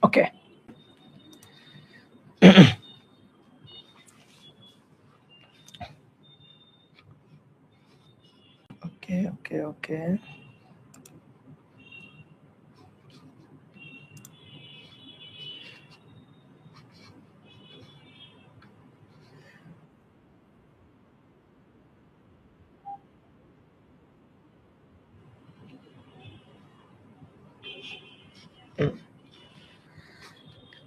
ওকে ওকে ওকে ওকে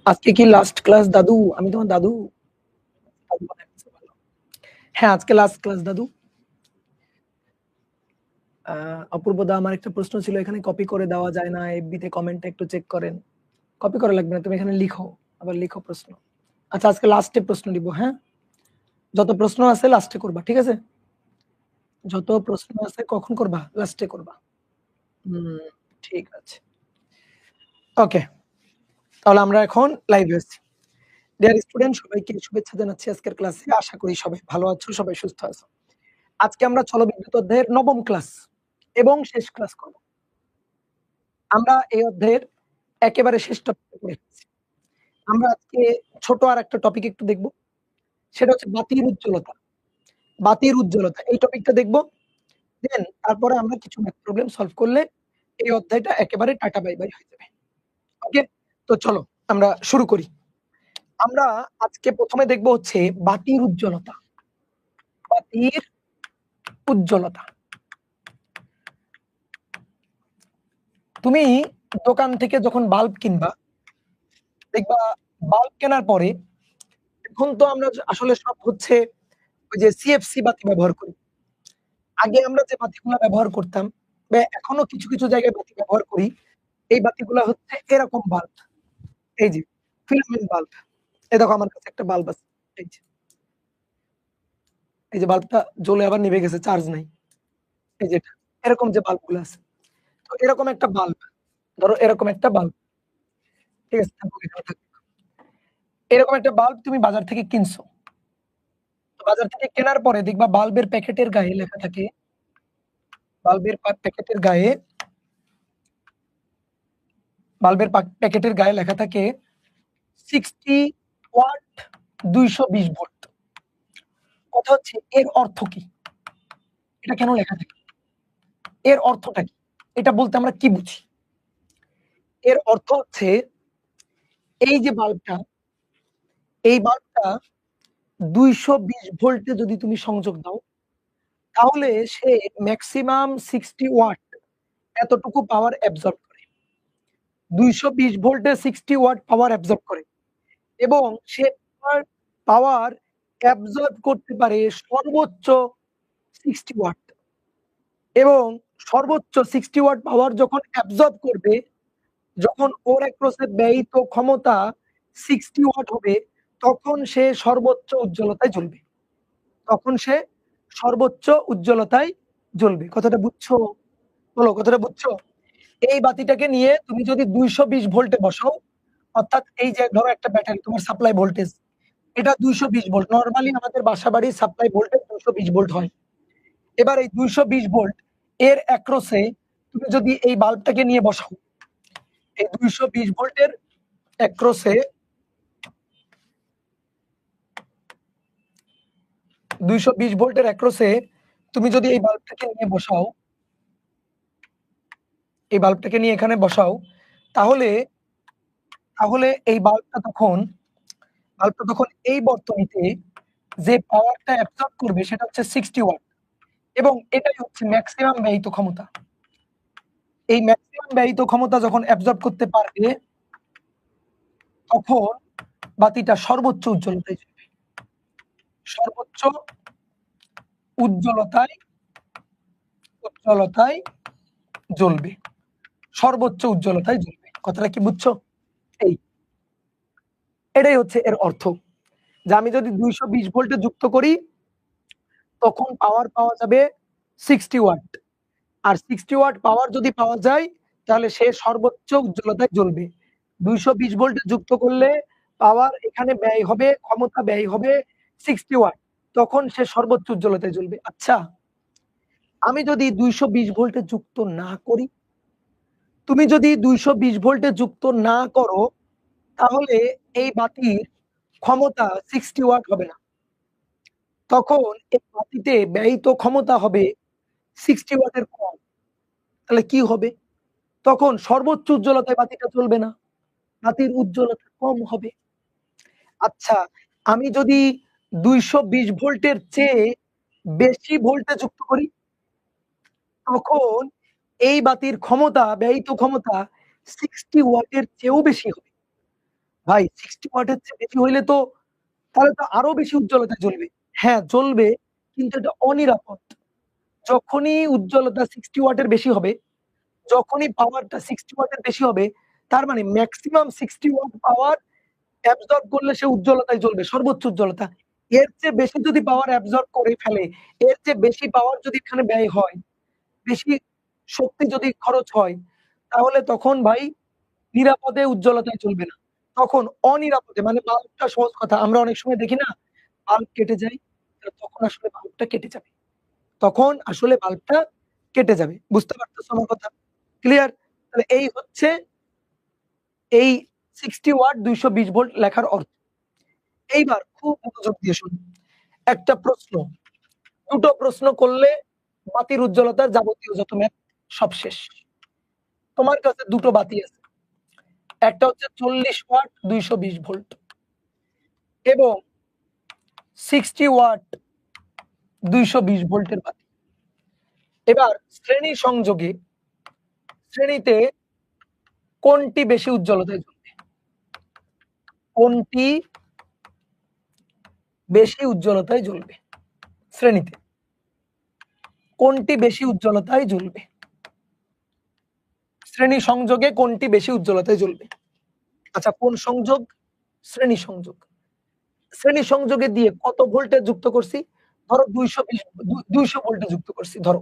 আজকে কি last class দাদু? আমি তোমার দাদু? হ্যাঁ, আজকে লাস্ট ক্লাস দাদু। অপূর্ব দা, আমার একটা প্রশ্ন ছিল, এখানে কপি করে দেওয়া যায় না, এফবি তে কমেন্টটা একটু চেক করেন। কপি করা লাগবে না, তুমি এখানে লিখো, আবার লিখো প্রশ্ন। আচ্ছা, আজকে লাস্টে প্রশ্ন দিব, হ্যাঁ? যত প্রশ্ন আছে লাস্টে করবা, ঠিক আছে? যত প্রশ্ন আছে কখন করবা? লাস্টে করবা। ঠিক আছে। ওকে, তাহলে আমরা এখন লাইভে আছি। ডিয়ার স্টুডেন্ট, সবাইকে শুভেচ্ছা জানাচ্ছি আজকের ক্লাসে। আশা করি সবাই ভালো আছো, সবাই সুস্থ আছো। আজকে আমরা চলবিদ্যুৎ অধ্যায়ের ৯ম ক্লাস এবং শেষ ক্লাস করব। আমরা এই অধ্যায়ের একেবারে শেষ টপিকে পড়ে গেছি। আমরা আজকে ছোট আরেকটা টপিক একটু দেখব। সেটা হচ্ছে বাতির উজ্জ্বলতা। বাতির উজ্জ্বলতা এই টপিকটা দেখব। দেন তারপরে আমরা কিছু ম্যাথ প্রবলেম সলভ করলে এই অধ্যায়টা একেবারে টাটা বাই বাই হয়ে যাবে। ওকে? তো চলো আমরা শুরু করি। আমরা আজকে ১ম এ দেখব হচ্ছে বাতির উজ্জ্বলতা। বাতির উজ্জ্বলতা। তুমি দোকান থেকে যখন বাল্ব কিনবা, দেখবা বাল্ব কেনার পরে এখন তো আমরা আসলে সব হচ্ছে ওই যে সিএফসি বাতি ব্যবহার করি। আগে আমরা যে বাতিগুলা ব্যবহার করতাম বা এখনো কিছু, কিছু জায়গায় বাতি ব্যবহার করি, এই বাতিগুলা হচ্ছে এরকম বাল্ব। এই যে ফিলামেন্ট বাল্ব। এই দেখো আমার কাছে একটা বাল্ব আছে। এই যে। এই যে বাল্বটা জ্বলে আবার নিভে গেছে, চার্জ নাই। এই যে এটা। এরকম যে বাল্বগুলো আছে। তো এরকম একটা বাল্ব, ধরো এরকম একটা বাল্ব। ঠিক আছে? থাকুক এখানে থাকুক। এরকম একটা বাল্ব তুমি বাজার থেকে কিনছো। তো বাজার থেকে কেনার পরে দেখবা বাল্বের প্যাকেটের গায়ে লেখা থাকে, বাল্বের প্যাকেটের গায়ে প্যাকেটের গায়ে লেখা থাকে 60 ওয়াট 220 ভোল্ট। কথা হচ্ছে এর অর্থ কি? এটা কেন লেখা থাকে? এর অর্থটা কি? এটা বলতে আমরা কি বুঝি? এর অর্থ হচ্ছে এই যে বাল্বটা, এই বাল্বটা 220 ভোল্টে যদি তুমি সংযোগ দাও, তাহলে সে মেক্সিমাম 60 ওয়াট এতটুকু পাওয়ার অ্যাবসর্ব করে। 220 ভোল্টে 60 ওয়াট পাওয়ার অ্যাবসর্ব করে এবং সে পাওয়ার অ্যাবসর্ব করতে পারে সর্বোচ্চ 60 ওয়াট এবং সর্বোচ্চ 60 ওয়াট পাওয়ার যখন অ্যাবসর্ব করবে, যখন ওর অ্যাক্রস এ ব্যয়িত ক্ষমতা 60 ওয়াট হবে, তখন সে সর্বোচ্চ উজ্জ্বলতায় জ্বলবে। তখন সে সর্বোচ্চ উজ্জ্বলতায় জ্বলবে। কথাটা বুঝছো? বলো, কথাটা বুঝছো? এই বাতিটাকে নিয়ে তুমি যদি 220 ভোল্টে বসাও, অর্থাৎ এই যে ধরো একটা ব্যাটারি, তোমার সাপ্লাই ভোল্টেজ, এটা 220 ভোল্ট। নরমালি আমাদের বাসাবাড়ির সাপ্লাই ভোল্টেজ 220 ভোল্ট হয়। এবার এই 220 ভোল্ট এর অ্যাক্রসে তুমি যদি এই বাল্বটাকে নিয়ে বসাও, এই 220 ভোল্টের অ্যাক্রসে 220 ভোল্টের অ্যাক্রসে তুমি যদি এই বাল্বটাকে নিয়ে বসাও, এই বাল্বটাকে নিয়ে এখানে বসাও, তাহলে তাহলে এই বাল্বটা তখন এই বর্তনীতে যে পাওয়ারটা অ্যাবসর্ব করবে সেটা হচ্ছে 60 ওয়াট এবং এটাই হচ্ছে ম্যাক্সিমাম ব্যয়িত ক্ষমতা। এই ম্যাক্সিমাম ব্যয়িত ক্ষমতা যখন অ্যাবসর্ব করতে পারবে, তখন বাতিটা সর্বোচ্চ উজ্জ্বলতায় জ্বলবে। সর্বোচ্চ উজ্জ্বলতায় জ্বলবে। সর্বোচ্চ উজ্জ্বলতায় জ্বলবে। কথাটা কি বুঝছো? এই এটাই হচ্ছে এর অর্থ। যে আমি যদি 220 ভোল্টে যুক্ত করি, তখন পাওয়ার পাওয়া যাবে 60 ওয়াট। আর 60 ওয়াট পাওয়ার যদি পাওয়া যায়, তাহলে সে সর্বোচ্চ উজ্জ্বলতায় জ্বলবে। 220 ভোল্টে যুক্ত করলে পাওয়ার এখানে ব্যয় হবে, ক্ষমতা ব্যয় হবে 60 ওয়াট। তখন সে সর্বোচ্চ উজ্জ্বলতায় জ্বলবে। আচ্ছা, আমি যদি 220 ভোল্টে যুক্ত না করি, তুমি যদি 220 ভোল্টে যুক্ত না করো, তাহলে এই বাতির ক্ষমতা 60 ওয়াট হবে না। তখন এই বাতিতে ব্যয়িত ক্ষমতা হবে 60 ওয়াটের কম। তাহলে কি হবে? তখন সর্বোচ্চ উজ্জ্বলতায় বাতিটা জ্বলবে না। বাতির উজ্জ্বলতা কম হবে। আচ্ছা, আমি যদি ২২০ ভোল্টের চেয়ে বেশি ভোল্টেজ যুক্ত করি, তখন এই বাতির ক্ষমতা, ব্যয়িত ক্ষমতা 60 ওয়াটের চেয়েও বেশি হবে। ভাই 60 ওয়াটের চেয়ে বেশি হইলে তো তাহলে তো আরো বেশি উজ্জ্বলতা জ্বলবে। হ্যাঁ, জ্বলবে কিন্তু এটা অনিরাপদ। যখনই উজ্জ্বলতা 60 ওয়াটের বেশি হবে, যখনই পাওয়ারটা 60 ওয়াটের বেশি হবে, তার মানে মেক্সিমাম 60 ওয়াট পাওয়ার অ্যাবসর্ব করলে সে উজ্জ্বলতায় জ্বলবে, সর্বোচ্চ উজ্জ্বলতা। এর চেয়ে বেশি যদি পাওয়ার অ্যাবসর্ব করে ফেলে, এর চেয়ে বেশি পাওয়ার যদি এখানে ব্যয় হয়, বেশি শক্তি যদি খরচ হয়, তাহলে তখন ভাই নিরাপদে উজ্জ্বলতায় জ্বলবে না। তখন অনিরাপদে মানে বাল্বটা সহজ কথা। আমরা অনেক সময় দেখি না? বাল্ব কেটে যায়, তখন আসলে বাল্বটা কেটে যাবে। তখন আসলে বাল্বটা কেটে যাবে। বুঝতে পারতেছো আমার কথা? ক্লিয়ার? তাহলে এই হচ্ছে এই 60 ওয়াট ২২০ ভোল্ট লেখার অর্থ। এইবার খুব মনোযোগ দিয়ে শুনুন। একটা প্রশ্ন, ২ টো প্রশ্ন করলে বাতির উজ্জ্বলতার যাবতীয় যত ম্যাথ সব শেষ। তোমার কাছে ২ টো বাতি আছে। একটা হচ্ছে ৪০ ওয়াট ২২০ ভোল্ট এবং 60 ওয়াট ২২০ ভোল্টের বাতি। এবার শ্রেণী সংযোগে শ্রেণীতে কোনটি বেশি উজ্জ্বলতায় জ্বলবে? কোনটি বেশি উজ্জ্বলতায় জ্বলবে? শ্রেণীতে কোনটি বেশি উজ্জ্বলতায় জ্বলবে? শ্রেণী সংযোগে কোনটি বেশি উজ্জ্বলতায় জ্বলবে? আচ্ছা, কোন সংযোগ? শ্রেণী সংযোগ। শ্রেণী সংযোগে দিয়ে কত ভোল্টেজ যুক্ত করছি? ধরো ২০০ ভোল্টে যুক্ত করছি ধরো।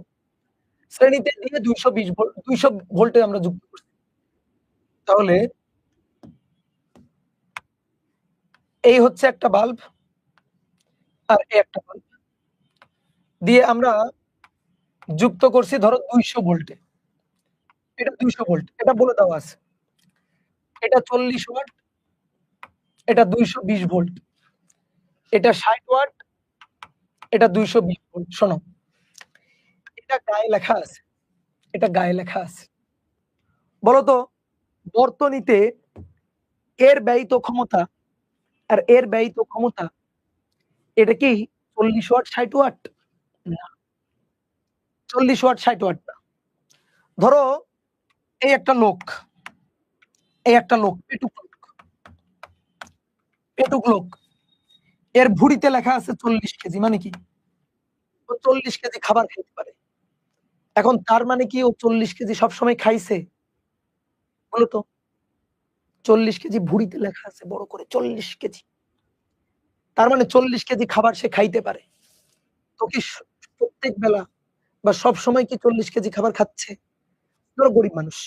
শ্রেণীতে দিয়ে ২২০ ভোল্ট ২০০ ভোল্টে আমরা যুক্ত করছি। তাহলে এই হচ্ছে একটা বাল্ব আর এই একটা বাল্ব। দিয়ে আমরা যুক্ত করছি ধরো ২০০ ভোল্টে। এটা ২০০ ভোল্ট। এটা বলে দেওয়া আছে। এটা ৪০ ওয়াট, এটা ২২০ ভোল্ট। এটা ৬০ ওয়াট, এটা ২২০ ভোল্ট। শোনো, এটা গায়ে লেখা আছে। এটা গায়ে লেখা আছে। বলতো বর্তনীতে এর ব্যয়িত ক্ষমতা আর এর ব্যয়িত ক্ষমতা এটা কি ৪০ ওয়াট ৬০ ওয়াট? না, ৪০ ওয়াট ৬০ ওয়াট না। ধরো এই একটা লোক, এই একটা লোক, পেটুক লোক। এর ভুঁড়িতে লেখা আছে ৪০ কেজি। মানে কি? ও ৪০ কেজি খাবার খাইতে পারে। এখন তার মানে কি ও ৪০ কেজি সবসময় খাইছে? বলো তো? ৪০ কেজি ভুঁড়িতে লেখা আছে বড় করে ৪০ কেজি। তার মানে ৪০ কেজি খাবার সে খাইতে পারে। তো কি প্রত্যেক বেলা বা সবসময় কি ৪০ কেজি খাবার খাচ্ছে? ধরো গরিব মানুষ।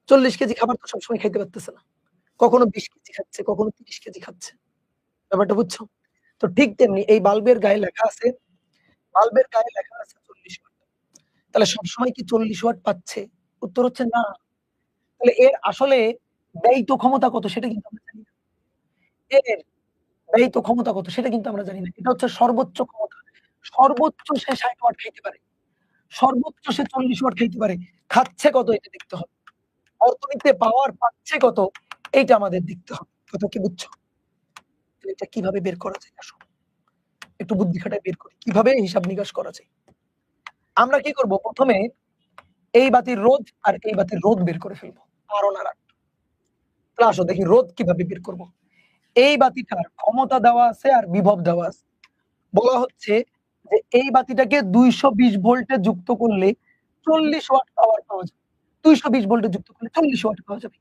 ৪০ কেজি খাবার তো সবসময় খাইতে পারতেছে না। কখনো ২০ কেজি খাচ্ছে, কখনো ৩০ কেজি খাচ্ছে। ব্যাপারটা বুঝছো? তো ঠিক তেমনি এই বাল্বের গায়ে লেখা আছে ৪০ ওয়াট। তাহলে সবসময় কি ৪০ ওয়াট পাচ্ছে? উত্তর হচ্ছে না। তাহলে এর আসলে ব্যয়িত ক্ষমতা কত সেটা কিন্তু আমরা জানি না। এর ব্যয়িত ক্ষমতা কত সেটা কিন্তু আমরা জানি না। এটা হচ্ছে সর্বোচ্চ ক্ষমতা। সর্বোচ্চ সে ৬০ ওয়াট খাইতে পারে। সর্বোচ্চ সে ৪০ ওয়াট খাইতে পারে। খাচ্ছে কত এটা দেখতে হবে। বর্তনীতে পাওয়ার পাচ্ছে কত এইটা আমাদের দেখতে হবে। কথা কি বুঝছো? এটা কিভাবে বের করা যায় আসো। একটু বুদ্ধি খাটায় বের করি। কিভাবে হিসাব নিকাশ করা যায়। আমরা কি করব? ১ম এ এই বাতির রোধ আর এই বাতির রোধ বের করে ফেলব। R1 আর R2। তাহলে আসো দেখি রোধ কিভাবে বের করব। এই বাতিটার ক্ষমতা দেওয়া আছে আর বিভব দেওয়া আছে। বলা হচ্ছে যে এই বাতিটাকে ২২০ ভোল্টে যুক্ত করলে ৪০ ওয়াট পাওয়ার পাওয়া যাবে। ২২০ ভোল্টে যুক্ত করলে ৪০ ওয়াট পাওয়া যাবে।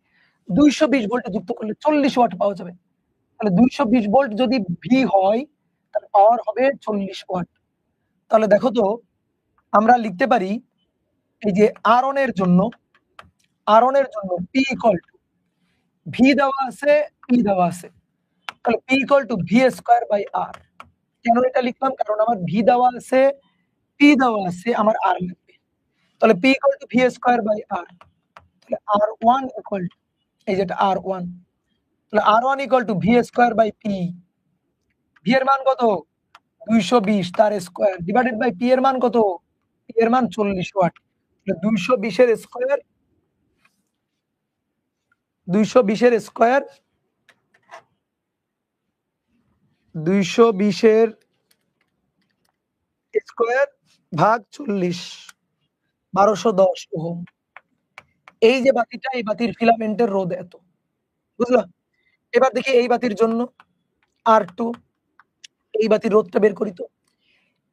২২০ ভোল্টে যুক্ত করলে ৪০ ওয়াট পাওয়া যাবে। তাহলে ২২০ ভোল্ট যদি V হয় তাহলে পাওয়ার হবে ৪০ ওয়াট। তাহলে দেখো তো আমরা লিখতে পারি এই যে R1 এর জন্য P ইকুয়াল টু V দেওয়া আছে, P দেওয়া আছে। তাহলে P equal to V square by R। কেন এটা লিখলাম? কারণ আমার V দেওয়া আছে, P দেওয়া আছে, আমার R লাগবে। তাহলে P equal to V square by R। তাহলে R1 ইকুয়াল টু এই যে এটা R1 তাহলে R1 equal to V square by P. ভি এর মান কত? 220 তার স্কয়ার ডিভাইডেড বাই পি এর মান কত? পি এর মান 40 ওয়াট। তাহলে 220 এর স্কয়ার 220 এর স্কয়ার 220 এর স্কয়ার ভাগ 40 1210 ওহম। এই যে বাতিটা, এই বাতির ফিলামেন্টের রোধ এত। বুঝলা? এবার দেখি এই বাতির জন্য R2, এই বাতির রোধটা বের করি তো।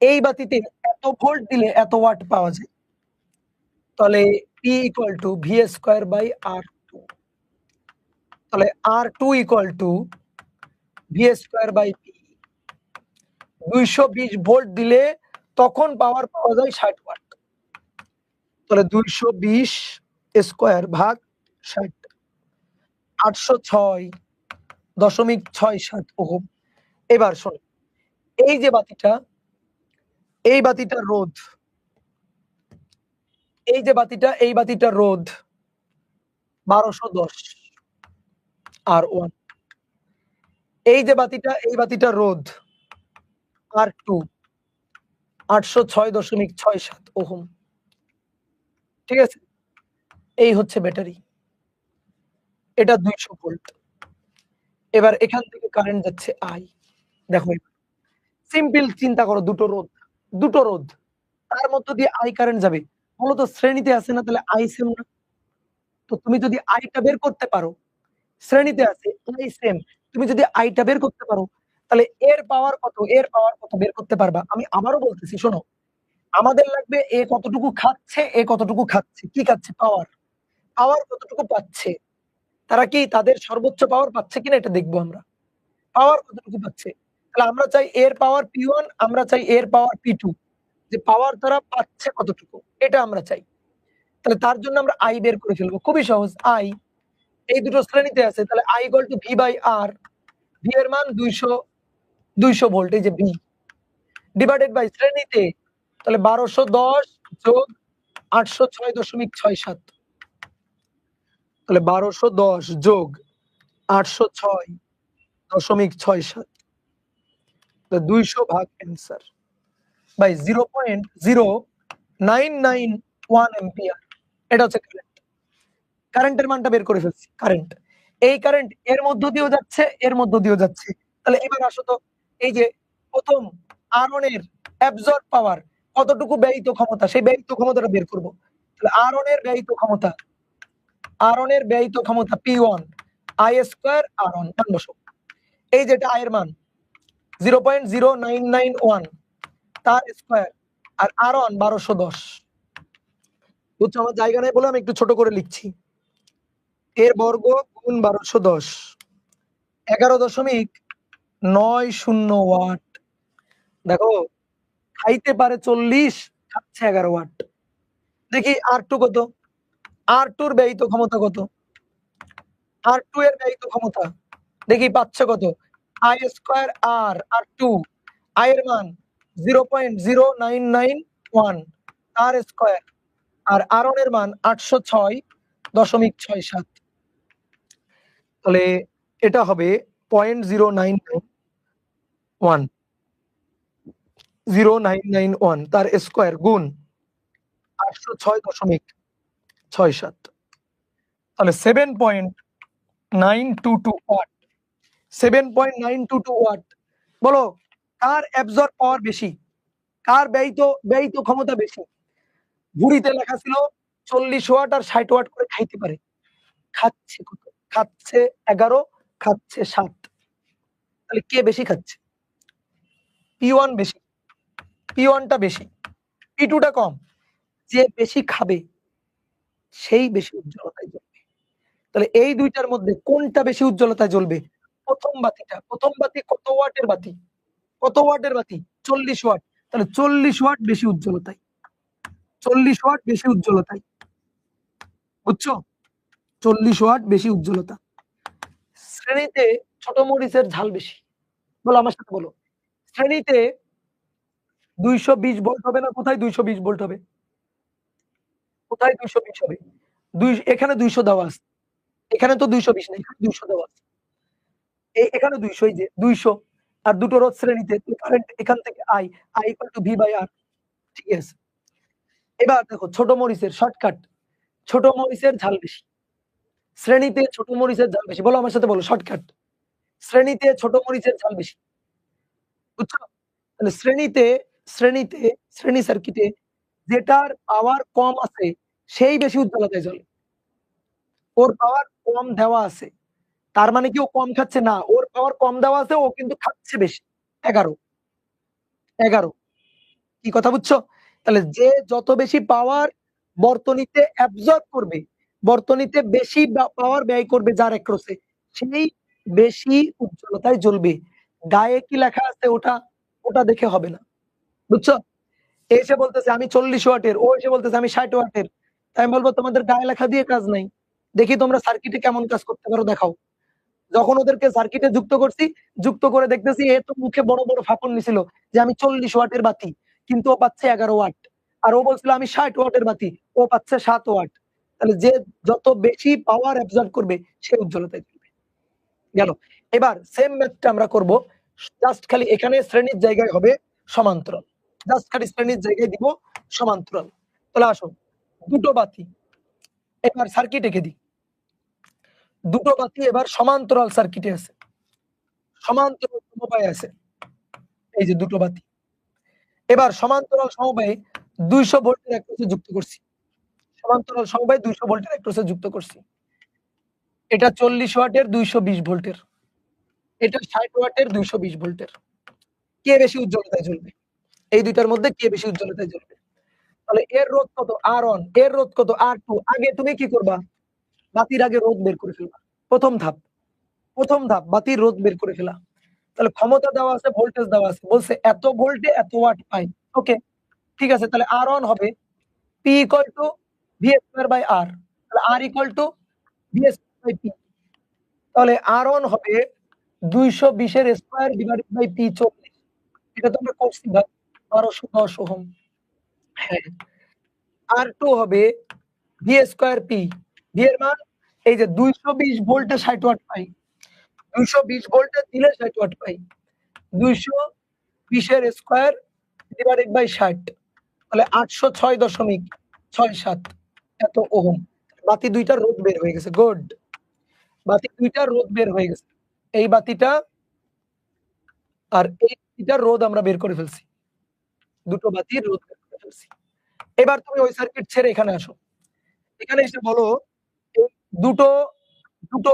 এই বাতিতে এত ভোল্ট দিলে এত ওয়াট পাওয়া যায়। তাহলে P equal to V square by R2। তাহলে R2 equal to V square by P. 220 volt দিলে তখন পাওয়ার পাওয়া যায় 60 ওয়াট। তাহলে 220 স্কয়ার ভাগ 60 806.67 ওহম। এবার শোনো, এই যে বাতিটা, এই বাতিটার রোধ, এই যে বাতিটা, এই বাতিটার রোধ 1210 R1। এই যে বাতিটা, এই বাতিটার রোধ R2 806.67 ওহম। ঠিক আছে? এই হচ্ছে ব্যাটারি। এটা 200 ভোল্ট। এবার এখান থেকে কারেন্ট যাচ্ছে I। দেখো সিম্পল চিন্তা করো, দুটো রোধ, দুটো রোধ, তার মধ্য দিয়ে I কারেন্ট যাবে। মূলত শ্রেণীতে আছে না, তাহলে I সেম না? তো তুমি যদি আইটা বের করতে পারো, শ্রেণীতে আছে আই সেম, তুমি যদি আইটা বের করতে পারো, তাহলে এর পাওয়ার কত, এর পাওয়ার কত বের করতে পারবা। আমি আবারও বলতেছি, শোনো, আমাদের লাগবে এ কতটুকু খাচ্ছে, এ কতটুকু খাচ্ছে। কি খাচ্ছে? পাওয়ার। পাওয়ার কতটুকু পাচ্ছে, তারা কি তাদের সর্বোচ্চ পাওয়ার পাচ্ছে কিনা এটা দেখবো আমরা। পাওয়ার কতটুকু পাচ্ছে, তাহলে আমরা চাই এর পাওয়ার P1, আমরা চাই এর পাওয়ার P2, যে পাওয়ার তারা পাচ্ছে কতটুকু, এটা আমরা চাই। তাহলে তার জন্য আমরা আই বের করে ফেলবো, খুবই সহজ। আই এই দুটো শ্রেণীতে আছে, তাহলে I equal to V by R. V এর মান 200 ভোল্ট, এই যে ভি, ডিভাইডেড বাই শ্রেণীতে, তাহলে 1210 যোগ 806.67। তাহলে 1210 যোগ 806.67, 200 ভাগ অ্যান্সার বাই 0.0991 অ্যাম্পিয়ার। এটা হচ্ছে কারেন্ট। কারেন্টের মানটা বের করে ফেলছি। কারেন্ট, এই কারেন্ট এর মধ্য দিয়েও যাচ্ছে, এর মধ্য দিয়েও যাচ্ছে। তাহলে এবার আসো তো, এই যে প্রথম R1 এর অ্যাবজর্ব পাওয়ার কতটুকু ব্যয়িত ক্ষমতা, সেই ব্যয়িত ক্ষমতাটা বের করব। তাহলে R1 এর ব্যয়িত ক্ষমতা, R1 এর ব্যয়িত ক্ষমতা P1 I স্কয়ার R1 মান বসো। এই যেটা I এর মান 0.0991 তার স্কয়ার, আর R1 1210। বুঝছো? আমার জায়গা নাই বলে আমি একটু ছোট করে লিখছি। এর বর্গ গুণ 1210, 11.90 ওয়াট। দেখো, খাইতে পারে 40, খাচ্ছে 11 ওয়াট। দেখি R2 কত, R2 এর ব্যয়িত ক্ষমতা কত, R2 এর ব্যয়িত ক্ষমতা দেখি পাচ্ছে কত, I square R R2, I এর মান 0.0991 তার স্কয়ার, আর R1 এর মান 806.67। তাহলে এটা হবে 0.0991 তার স্কয়ার গুণ 806.67, তাহলে 7.922 ওয়াট। 7.922 ওয়াট। বলো কার অ্যাবজর্ব পাওয়ার বেশি, কার ব্যয়িত ক্ষমতা বেশি? ঘুড়িতে লেখা ছিল 40 ওয়াট আর 60 ওয়াট করে খাইতে পারে। খাচ্ছে কত? খাচ্ছে 11, খাচ্ছে 7। তাহলে কে বেশি খাচ্ছে? P1 বেশি, P1 টা বেশি, P2 টা কম। যে বেশি খাবে সেই বেশি উজ্জ্বলতায় জ্বলবে। তাহলে এই দুইটার মধ্যে কোনটা বেশি উজ্জ্বলতায় জ্বলবে? প্রথম বাতিটা। প্রথম বাতি কত ওয়াটের বাতি? কত ওয়াটের বাতি? 40 ওয়াট। তাহলে 40 ওয়াট বেশি উজ্জ্বলতায়। 40 ওয়াট বেশি উজ্জ্বলতায়। বুঝছো? 40 ওয়াট বেশি উজ্জ্বলতা। শ্রেণীতে ছোট মরিচের ঝাল বেশি। বলো আমার সাথে বলো। শ্রেণীতে 220 ভোল্ট হবে না? কোথায় 220 ভোল্ট হবে? কোথায় 220 হবে? এখানে 200 দেওয়া আছে। এখানে তো 220 নেই, এখানে 200 দেওয়া আছে। এখানে 200, এই যে 200 আর দুটো রোধ শ্রেণীতে, কারেন্ট এখান থেকে I = V/R। ঠিক আছে। এবার দেখো ছোট মরিচের শর্টকাট, ছোট মরিচের ঝাল বেশি। শ্রেণীতে ছোট মরিচের ঝাল বেশি। বলো আমার সাথে বলো শর্টকাট। শ্রেণীতে ছোট মরিচের ঝাল বেশি। বুঝছো? তাহলে শ্রেণী সার্কিটে যেটার পাওয়ার কম আছে সেই বেশি উজ্জ্বলতায় জ্বলে। ওর পাওয়ার কম দেওয়া আছে। তার মানে কি ও কম খাচ্ছে? না, ওর পাওয়ার কম দেওয়া আছে, ও কিন্তু খাচ্ছে বেশি। 11 কি কথা বুঝছো? তাহলে যে যত বেশি পাওয়ার বর্তনীতে অ্যাবজর্ব করবে, বর্তনীতে বেশি পাওয়ার ব্যয় করবে যার একরোসে, সেই বেশি উজ্জ্বলতায় জ্বলবে। গায়ে কি লেখা আছে ওটা দেখে হবে না। বুঝছো? এ এসে বলতেছে আমি 40 ওয়াটের, ও এসে বলতেছে আমি 60 ওয়াটের। তাই আমি বলব তোমাদের গায়ে লেখা দিয়ে কাজ নাই। দেখি তোমরা সার্কিটে কেমন কাজ করতে পারো দেখাও। যখন ওদেরকে সার্কিটে যুক্ত করছি, যুক্ত করে দেখতেছি এ তো মুখে বড়, বড় ফাঁপন নিছিল যে আমি 40 ওয়াটের বাতি, কিন্তু ও পাচ্ছে 11 ওয়াট। আর ও বলছিল আমি 60 ওয়াটের বাতি, ও পাচ্ছে 7 ওয়াট। তাহলে যে যত বেশি পাওয়ার অ্যাবজর্ব করবে সে উজ্জ্বলতায় জ্বলবে। গেল। এবার সেম ম্যাথটা আমরা করব। জাস্ট খালি এখানে শ্রেণীর জায়গায় হবে সমান্তরাল। জাস্ট খালি শ্রেণীর জায়গায় দিব সমান্তরাল। তাহলে আসো, দুটো বাতি এবার সার্কিট এঁকে দিই। দুটো বাতি এবার সমান্তরাল সার্কিটে আছে, সমান্তরাল সমবায়ে আছে। এই যে দুটো বাতি এবার সমান্তরাল সমবায়ে 200 ভোল্টের একরোসে যুক্ত করছি। সমান্তরাল সমবায়ে 200 ভোল্টের একরোসে যুক্ত করছি। এটা 40 ওয়াটের 220 ভোল্টের, এটা 60 ওয়াটের 220 ভোল্টের। কে বেশি উজ্জ্বলতায় জ্বলবে? এই দুইটার মধ্যে কে বেশি উজ্জ্বলতায় জ্বলবে? তাহলে এর রোধ কত? R1, এর রোধ কত? R2। আগে তুমি কি করবা? বাতির আগে রোধ বের করে ফেলবা। প্রথম ধাপ বাতির রোধ বের করে ফেলা। তাহলে ক্ষমতা দেওয়া আছে, ভোল্টেজ দেওয়া আছে, বলছে এত ভোল্টে এত ওয়াট পাই। ওকে, ঠিক আছে। তাহলে R1 হবে P = V²/R। তাহলে R = V²/P। তাহলে R1 হবে 220 এর স্কয়ার ডিভাইডেড বাই P 40। এটা তো আমরা করছি ভাই, 1210 ওহম। হ্যাঁ। R2 হবে V²P। V এর মান এই যে 220 ভোল্টে 60 ওয়াট পাই। 220 ভোল্টে দিলে 60 ওয়াট পাই। 220 এর স্কয়ার ডিভাইডেড বাই 60, তাহলে 806.67 এত ওহম। বাতি দুইটার রোধ বের হয়ে গেছে। গুড। বাতি দুইটার রোধ বের হয়ে গেছে। এই বাতিটা আর এই বাতিটার রোধ আমরা বের করে ফেলছি। দুটো বাতির রোধ বের করে ফেলছি। এবার তুমি ওই সার্কিট ছেড়ে এখানে আসো। এখানে এসে বলো এই দুটো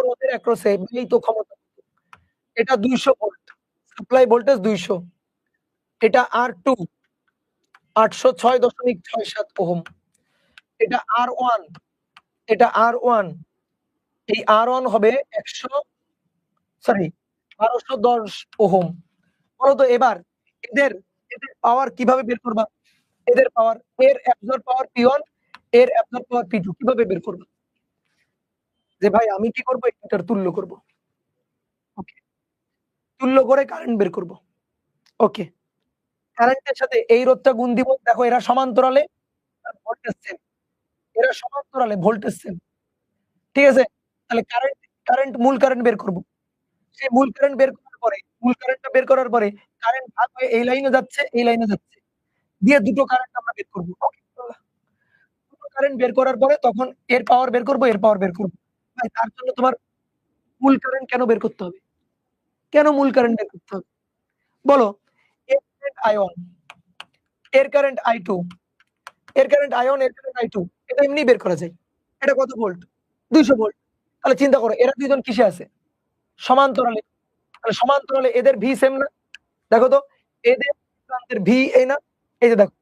রোধের একরোসে এই তো ক্ষমতা। এটা 200 ভোল্ট, সাপ্লাই ভোল্টেজ 200। এটা R2 806.67 ওহম। এটা R1, এটা R1। এই R1 হবে 1210 ওহম। বলো তো এবার এদের পাওয়ার কিভাবে বের করবা? এদের পাওয়ার, এর অ্যাবজর্ব পাওয়ার P1, এর অ্যাবজর্ব পাওয়ার P2 কিভাবে বের করবা? যে ভাই আমি কি করব? এটার তুল্য করব। ওকে, তুল্য করে কারেন্ট বের করব। ওকে, কারেন্টের সাথে এই রোধটা গুণ দিব। দেখো এরা সমান্তরালে, ভোল্টেজ সেম। এরা সমান্তরালে, ভোল্টেজ সেম। ঠিক আছে? তাহলে মূল কারেন্ট বের করব। সেই মূল কারেন্ট বের করার পরে, মূল কারেন্টটা বের করার পরে কারেন্ট ভাগ হয়ে এই লাইনে যাচ্ছে, এই লাইনে যাচ্ছে। দিয়ে দুটো কারেন্ট আমরা বের করব। ওকে, দুটো কারেন্ট বের করার পরে তখন এর পাওয়ার বের করব, এর পাওয়ার বের করব। ভাই তার জন্য তোমার মূল কারেন্ট কেন বের করতে হবে? কেন মূল কারেন্ট বের করতে হবে? বলো। এর কারেন্ট I1, এর কারেন্ট I2, এর কারেন্ট I1, এর কারেন্ট I2। এটা এমনি বের করা যায়। এটা কত ভোল্ট? 200 ভোল্ট। তাহলে চিন্তা করো এরা দুইজন কিসে আছে? সমান্তরালে। তাহলে সমান্তরালে এদের ভি সেম না? দেখো তো এদের প্রান্তের ভি এই না? এই যে দেখো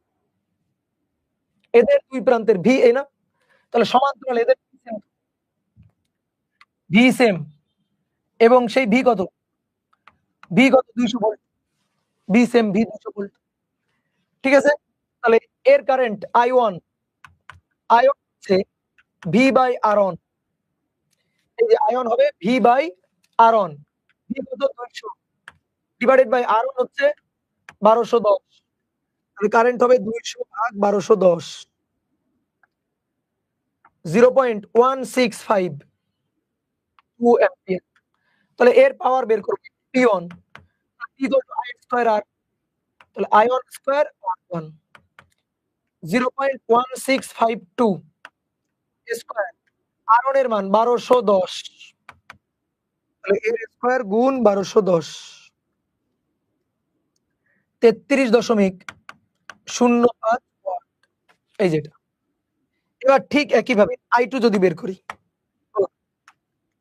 এদের দুই প্রান্তের ভি এই না? তাহলে সমান্তরালে এদের ভি সেম। এবং সেই ভি কত? ভি কত? 200 volt. V same, V 200 volt. ঠিক আছে? তাহলে এর কারেন্ট I1 হচ্ছে V/R1। এই যে I1 হবে V/R1। ভি কত? 200 ডিভাইডেড বাই R1 হচ্ছে 1210। তাহলে কারেন্ট হবে 200 ভাগ 1210, 0.165 2 অ্যাম্পিয়ার। তাহলে এর পাওয়ার বের করব P1 equal to I square R, তাহলে I1 square R1 0.1652 square, R1 এর মান 1210, তাহলে এর স্কয়ার গুণ 1210 33.05 ওয়াট, এই যেটা। এবার ঠিক একইভাবে I2 যদি বের করি,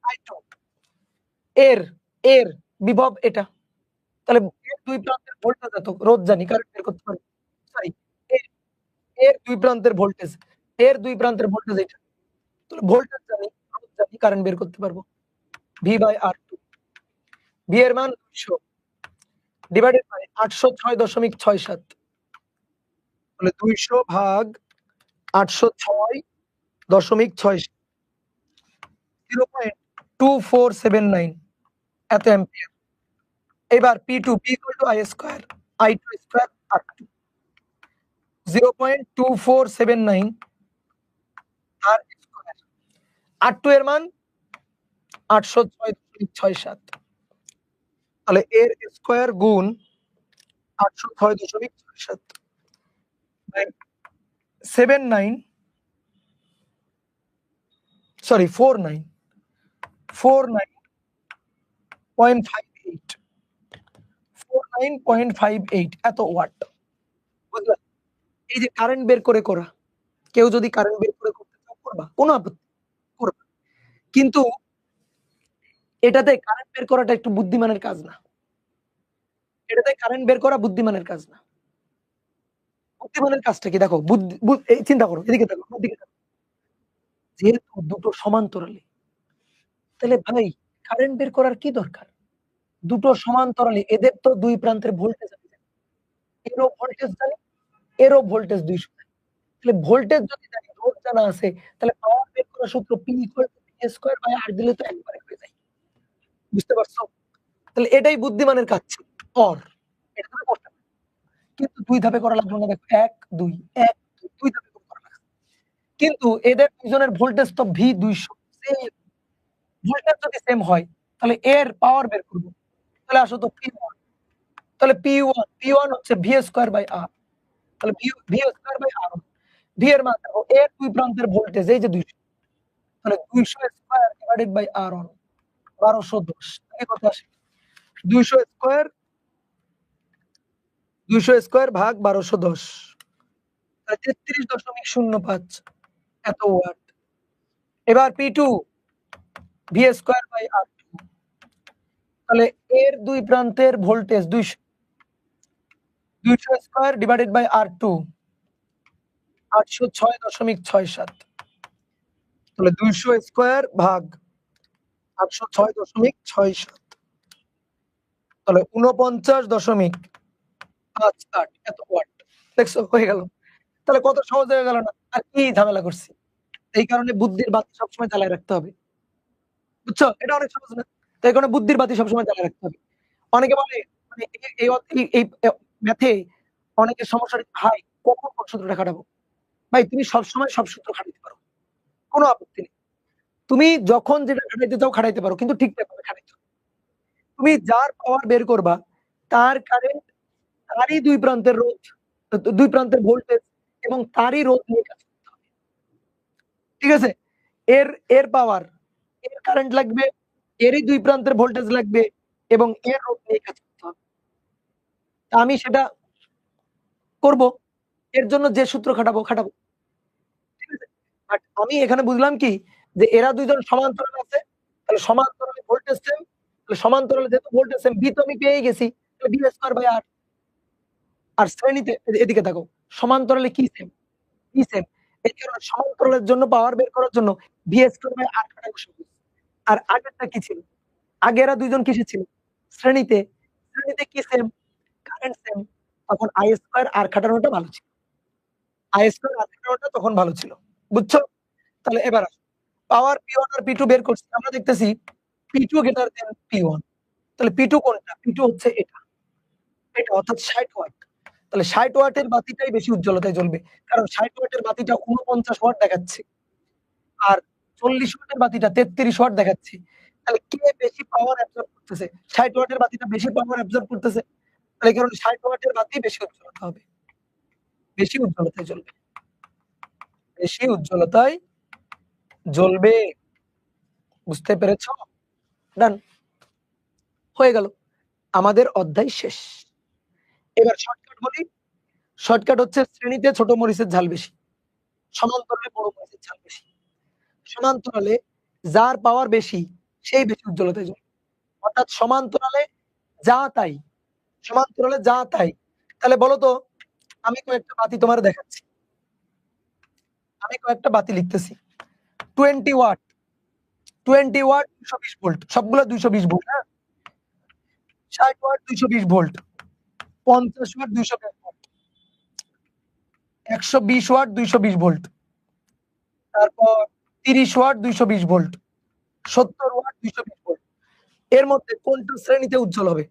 I2 এর এর বিভব এটা, তাহলে এর দুই প্রান্তের ভোল্টেজ এত, রোধ জানি, কারেন্ট বের করতে পারি। সরি, এর এর দুই প্রান্তের ভোল্টেজ, এর দুই প্রান্তের ভোল্টেজ এটা, তাহলে ভোল্টেজ জানি, রোধ জানি, কারেন্ট বের করতে পারবো। V/R2, V এর মান 200 ডিভাইডেড বাই 806.67, তাহলে 200 ভাগ 806.67, 0.2479 এত অ্যাম্পিয়ার। এবার P2 P equal to I square I2 square R2 0.2479 R square, R2 এর মান 806.67, তাহলে এর স্কয়ার গুণ 806.67 বাই 49 সরি 49.58 এত ওয়াট। বুঝলেন? এই যে কারেন্ট বের করে করা, কেউ যদি কারেন্ট বের করে করতে চাও করবা, কোনো আপত্তি করবা। কিন্তু এটাতে কারেন্ট বের করাটা একটু বুদ্ধিমানের কাজ না। এটাতে কারেন্ট বের করা বুদ্ধিমানের কাজ না। বুদ্ধিমানের কাজটা কি দেখো, এই চিন্তা করো, এদিকে তাকাও, আমার দিকে তাকাও। যেহেতু দুটো সমান্তরালে, তাহলে ভাই কারেন্ট বের করার কি দরকার? দুটো সমান্তরালে, এদের তো দুই প্রান্তের ভোল্টেজ আমি জানি। এরও ভোল্টেজ জানি, এরও ভোল্টেজ 200 জানি। তাহলে ভোল্টেজ যদি জানি, রোধ জানা আছে, তাহলে পাওয়ার বের করার সূত্র P equal to V square by R দিলে তো একবারে হয়ে যায়। বুঝতে পারছো? তাহলে এটাই বুদ্ধিমানের কাজ ছিল। এটা তুমি করতে পারো। কিন্তু ২ ধাপে করা লাগলো না, দেখো ১, ২, ১, ২, ২ ধাপে করা লাগছে। কিন্তু এদের দুজনের ভোল্টেজ তো V200, সেম। ভোল্টেজ যদি সেম হয়, তাহলে এর পাওয়ার বের করব। তাহলে আসো তো P1, তাহলে P1 হচ্ছে V স্কয়ার বাই R, তাহলে V square by R1, V এর মান দেখো, এর দুই প্রান্তের ভোল্টেজ এই যে 200, তাহলে 200 স্কয়ার ডিভাইডেড বাই R1 1210, এই কত আসে? 200 স্কয়ার ভাগ 1210, তাহলে 33.05 এত ওয়াট। এবার P2 V square by R2, তাহলে এর দুই প্রান্তের voltage 200 square divided by R2 806.67, তাহলে 200 স্কয়ার ভাগ 806.67, তাহলে 49.58 এত ওয়াট। দেখছো হয়ে গেল। তাহলে কত সহজ হয়ে গেল না? আর কি ঝামেলা করছি? এই কারণে বুদ্ধির বাতি সবসময় জ্বালায় রাখতে হবে। বুঝছো? এটা অনেক সহজ না? তো এই কারণে বুদ্ধির বাতি সবসময় জ্বালায় রাখতে হবে। অনেকে বলে মানে এই ম্যাথে অনেকের সমস্যা, ভাই কখন কোন সূত্রটা খাটাবো? ভাই তুমি সবসময় সব সূত্র খাটাইতে পারো। কোন আপত্তি নেই। তুমি যখন যেটা খাটাইতে চাও খাটাইতে পারো। কিন্তু ঠিকঠাক ভাবে খাটাইতে হবে। তুমি যার পাওয়ার বের করবা, তার কারেন্ট, তারই দুই প্রান্তের রোধ, দুই প্রান্তের ভোল্টেজ এবং তারই রোধ নিয়ে কাজ করতে হবে। ঠিক আছে? এর এর পাওয়ার, এর কারেন্ট লাগবে, এরই দুই প্রান্তের ভোল্টেজ লাগবে এবং এর রোধ নিয়ে কাজ করতে হবে। আমি সেটা করব। এর জন্য যে সূত্র খাটাবো। ঠিক আছে? বাট আমি এখানে বুঝলাম কি, যে এরা দুইজন সমান্তরালে আছে, তাহলে সমান্তরালে ভোল্টেজ সেম, তাহলে সমান্তরালে যেহেতু ভোল্টেজ সেম, V তো আমি পেয়েই গেছি, তাহলে V স্কয়ার বাই R। আর শ্রেণীতে এদিকে দেখো, সমান্তরালে কি সেম? E same. এই কারণে সমান্তরালের জন্য পাওয়ার বের করার জন্য V স্কয়ার বাই R কাটানো সহজ। আর আগেরটা কি ছিল? আগে এরা দুইজন কিসে ছিল? শ্রেণীতে। শ্রেণীতে কি সেম? Current same. তখন I স্কয়ার R খাটানোটা ভালো ছিল। I স্কয়ার R খাটানোটা তখন ভালো ছিল। বুঝছো? তাহলে এবার আসো। পাওয়ার P1 আর P2 বের করছি। আমরা দেখতেছি P2 গ্রেটার দ্যান P1। তাহলে P2 কোনটা? P2 হচ্ছে এটা। এটা অর্থাৎ ৬০ ওয়াট। তাহলে ৬০ ওয়াটের বাতিটাই বেশি উজ্জ্বলতায় জ্বলবে। কারণ ৬০ ওয়াটের বাতিটা ৪৯ ওয়াট দেখাচ্ছে। আর ৪০ ওয়াটের বাতিটা ৩৩ ওয়াট দেখাচ্ছে। তাহলে কে বেশি পাওয়ার অ্যাবজর্ব করতেছে? ৬০ ওয়াটের বাতিটা বেশি পাওয়ার অ্যাবজর্ব করতেছে। তাহলে এই কারণে ৬০ ওয়াটের বাতি বেশি উজ্জ্বলতা হবে। বেশি উজ্জ্বলতায় জ্বলবে। বেশি উজ্জ্বলতায় জ্বলবে। বুঝতে পেরেছ? ডান। হয়ে গেল। আমাদের অধ্যায় শেষ। এবার শর্টকাট বলি। শর্টকাট হচ্ছে শ্রেণীতে ছোট মরিচের ঝাল বেশি। সমান্তরালে বড় মরিচের ঝাল বেশি। সমান্তরালে যার পাওয়ার বেশি সেই বেশি উজ্জ্বলতায় জ্বলবে। অর্থাৎ সমান্তরালে যা তাই। সমান্তরালে যা তাই। তাহলে বলো তো আমি কয়েকটা বাতি তোমারে দেখাচ্ছি। আমি কয়েকটা বাতি লিখতেছি। 20 ওয়াট, 20 ওয়াট 220 ভোল্ট। সবগুলো 220 ভোল্ট, হ্যাঁ? 60 watt 220 volt, 50 watt 220 volt, 120 watt 220 volt, তারপর 30 ওয়াট 220 ভোল্ট, 70 ওয়াট 220 ভোল্ট। এর মধ্যে কোনটা শ্রেণীতে উজ্জ্বল হবে?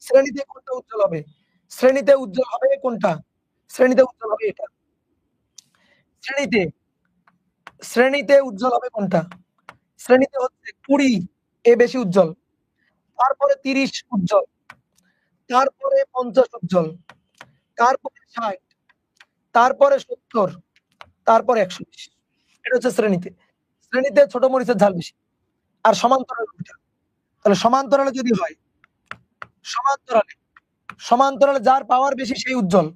শ্রেণীতে কোনটা উজ্জ্বল হবে? শ্রেণীতে উজ্জ্বল হবে কোনটা? শ্রেণীতে উজ্জ্বল হবে এটা। শ্রেণীতে শ্রেণীতে উজ্জ্বল হবে কোনটা? শ্রেণীতে হচ্ছে 20 এ বেশি উজ্জ্বল। তারপরে 30 উজ্জ্বল। তারপরে 50 উজ্জ্বল। তারপরে 60, তারপরে 70, তারপরে 120। এটা হচ্ছে শ্রেণীতে। শ্রেণীতে ছোট মরিচের ঝাল বেশি। আর সমান্তরালে উল্টা। তাহলে সমান্তরালে যদি হয়, সমান্তরালে সমান্তরালে যার পাওয়ার বেশি সেই উজ্জ্বল।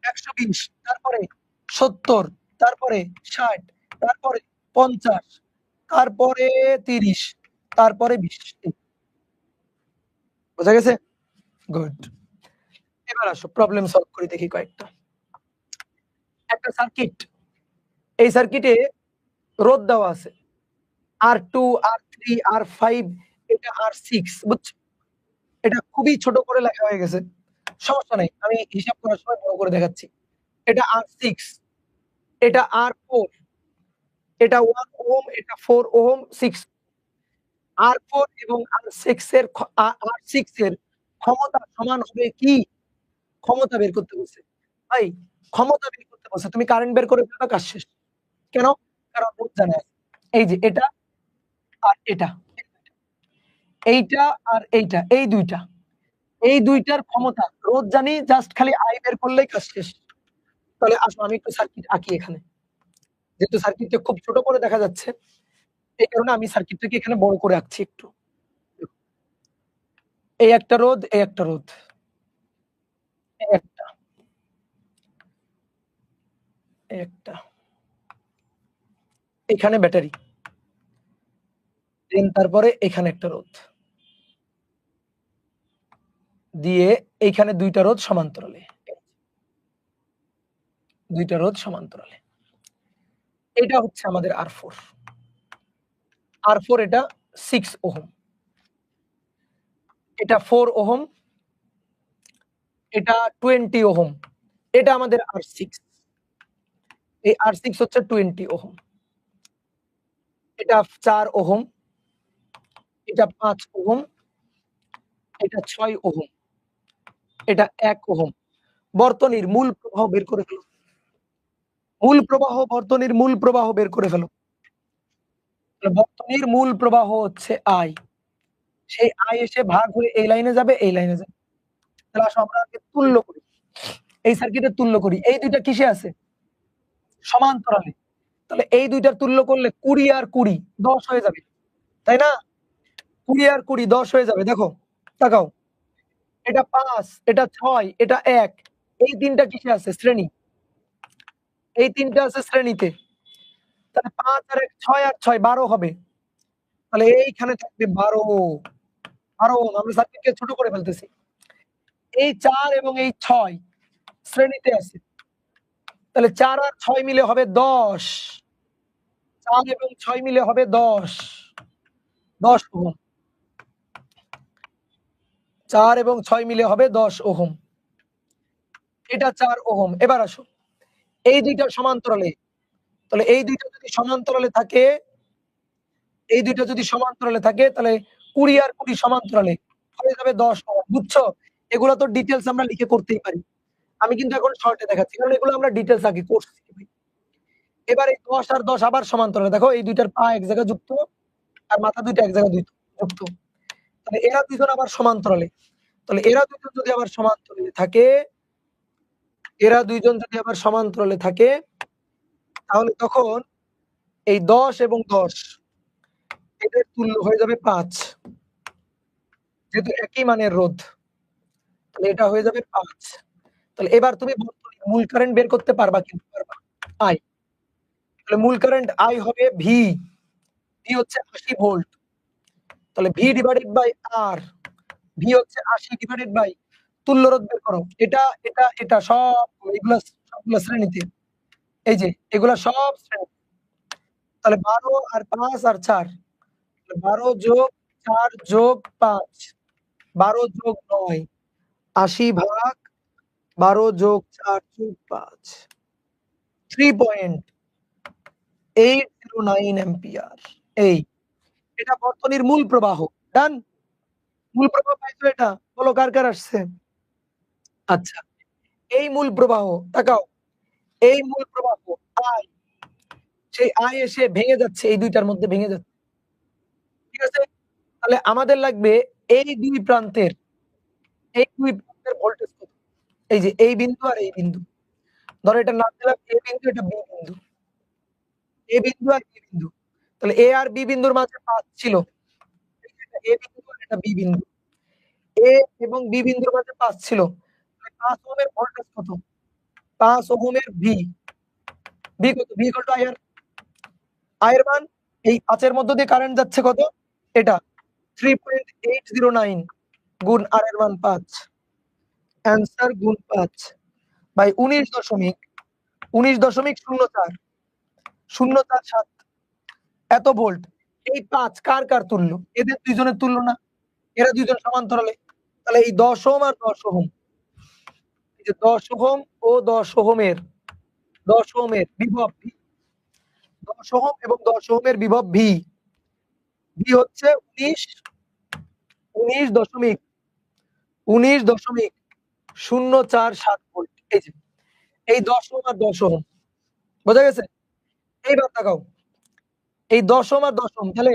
120, তারপরে 70, তারপরে 60, তারপরে 50, তারপরে 30, তারপরে 20। বোঝা গেছে? গুড। এবার আসো প্রবলেম সলভ করি দেখি কয়েকটা। একটা সার্কিট। এই সার্কিটে রোধ দেওয়া আছে। R2, R3, R5, এটা R6, বুঝছো? এটা খুবই ছোট করে লেখা হয়ে গেছে। সমস্যা নাই। আমি হিসাব করার সময় বড় করে দেখাচ্ছি। এটা R6, এটা R4, এটা 1 ওহম, এটা 4 ওহম, 6। R4 এবং R6 এর R6 এর ক্ষমতা সমান হবে কি? ক্ষমতা বের করতে বলছে। ভাই ক্ষমতা বের করতে বলছে। তুমি কারেন্ট বের করে ফেলবা, কাজ শেষ। কেন? কারণ রোধ জানা আছে। এই যে এটা আর এটা। এইটা আর এইটা, এই ২ টা। এই ২ টার ক্ষমতা রোধ জানি, জাস্ট খালি I বের করলেই কাজ শেষ। তাহলে আসো আমি একটু সার্কিট আঁকি এখানে। যেহেতু সার্কিটটা খুব ছোট করে দেখা যাচ্ছে, এই কারণে আমি সার্কিটটাকে এখানে বড় করে আঁকছি একটু। এই একটা রোধ, এই একটা রোধ। এই একটা, এই একটা। এখানে ব্যাটারি। দেন তারপরে এখানে একটা রোধ। দিয়ে এইখানে ২ টা রোধ সমান্তরালে। ২ টা রোধ সমান্তরালে। এটা হচ্ছে আমাদের R4। R4 এটা 6 ওহম। এটা 4 ওহম। এটা 20 ওহম। এটা আমাদের R6। এই R6 হচ্ছে 20 ওহম। এটা 4 ওহম। এটা 5 ওহম। এটা 6 ওহম। এটা 1 ওহম। বর্তনীর মূল প্রবাহ বের করে ফেলো। মূল প্রবাহ, বর্তনীর মূল প্রবাহ বের করে ফেলো। বর্তনীর মূল প্রবাহ হচ্ছে I। সেই I এসে ভাগ হয়ে এই লাইনে যাবে, এই লাইনে যাবে। তাহলে আসো আমরা আগে তুল্য করি। এই সার্কিটের তুল্য করি। এই ২ টা কিসে আছে? সমান্তরালে। তাহলে এই ২ টার তুল্য করলে ২০ আর ২০ ১০ হয়ে যাবে। তাই না? ২০ আর ২০ ১০ হয়ে যাবে। দেখো, তাকাও। এটা ৫, এটা ৬, এটা ১। এই ৩ টা কিসে আছে? শ্রেণী। এই ৩ টা আছে শ্রেণীতে। তাহলে ৫ আর ১ ৬ আর ৬ ১২ হবে। তাহলে এইখানে থাকবে ১২। ১২ ওহম। আমরা সার্কিটকে ছোট করে ফেলতেছি। এই ৪ এবং এই ৬ শ্রেণীতে আছে। তাহলে ৪ আর ৬ মিলে হবে ১০। ৪ এবং ৬ মিলে হবে ১০। ১০ ওহম। ৪ এবং ৬ মিলে হবে ১০ ওহম। এটা ৪ ওহম। এবার আসো। এই ২ টা সমান্তরালে। তাহলে এই ২ টা যদি সমান্তরালে থাকে, এই ২ টা যদি সমান্তরালে থাকে তাহলে ২০ আর ২০ সমান্তরালে হয়ে যাবে ১০ ওহম। বুঝছো? এগুলা তো ডিটেইলস আমরা লিখে করতেই পারি। আমি কিন্তু এখন শর্টে দেখাচ্ছি। কারণ এগুলো আমরা ডিটেইলস আগে করছি। এবার এই ১০ আর ১০ আবার সমান্তরালে। দেখো এই ২ টার পা এক জায়গায় যুক্ত, আর মাথা দুইটা এক জায়গায় যুক্ত। তাহলে এরা দুইজন আবার সমান্তরালে। তাহলে এরা দুইজন যদি আবার সমান্তরালে থাকে, তাহলে তখন এই ১০ এবং ১০ এদের তুল্য হয়ে যাবে ৫। যেহেতু একই মানের রোধ, তাহলে এটা হয়ে যাবে ৫। তাহলে এবার তুমি বর্তনীর মূল কারেন্ট বের করতে পারবা কিন্তু পারবা। I। তাহলে মূল কারেন্ট I হবে V হচ্ছে ৮০ ভোল্ট। তাহলে V divided by R, V হচ্ছে ৮০ ডিভাইডেড বাই তুল্য রোধ বের করো। এটা সবগুলা শ্রেণীতে। এই যে এগুলা সব শ্রেণী। তাহলে ১২ আর ৫ আর ৪, ১২ যোগ ৪ যোগ ৫, ১২ যোগ ৯, ৮০ ভাগ ১২ যোগ ৪ যোগ ৫, 3.809 অ্যাম্পিয়ার। এটা বর্তনীর মূল প্রবাহ। ডান? মূল প্রবাহ পাইছো এটা? বলো কার আসছে? আচ্ছা, এই মূল প্রবাহ তাকাও, এই মূল প্রবাহ I, সেই I এসে ভেঙে যাচ্ছে, এই দুইটার মধ্যে ভেঙে যাচ্ছে। ঠিক আছে? তাহলে আমাদের লাগবে এই দুই প্রান্তের ভোল্টেজ কত? এই যে এই বিন্দু আর এই বিন্দু। ধরো এটা নাম দিলাম A বিন্দু, এটা B বিন্দু। A বিন্দু আর B বিন্দু। তাহলে A আর B বিন্দুর মাঝে পাথ ছিল। A বিন্দু আর এটা B বিন্দু। A এবং B বিন্দুর মাঝে পাথ ছিল। ৫ ওহমের ভোল্টেজ কত? ৫ ওহমের V কত? V equal to IR। I এর মান এই ৫ এর মধ্য দিয়ে কারেন্ট যাচ্ছে কত? এটা 3.809 গুণ R এর মান ৫। অ্যান্সার গুণ ৫ বাই ১৯.০৪ এত ভোল্ট। এই ৫ কার তুল্য? এদের দুইজনের তুল্য না? এরা দুইজন সমান্তরালে। তাহলে এই ১০ ওহম আর ১০ ওহম, এই যে ১০ ওহম ও ১০ ওহমের বিভব V, ১০ ওহম এবং ১০ ওহমের বিভব V হচ্ছে ১৯.০৪৭ ভোল্ট। এই যে এই ১০ ওহম আর ১০ ওহম, বোঝা গেছে? এইবার তাকাও, এই ১০ ওহম আর ১০ ওহম, তাহলে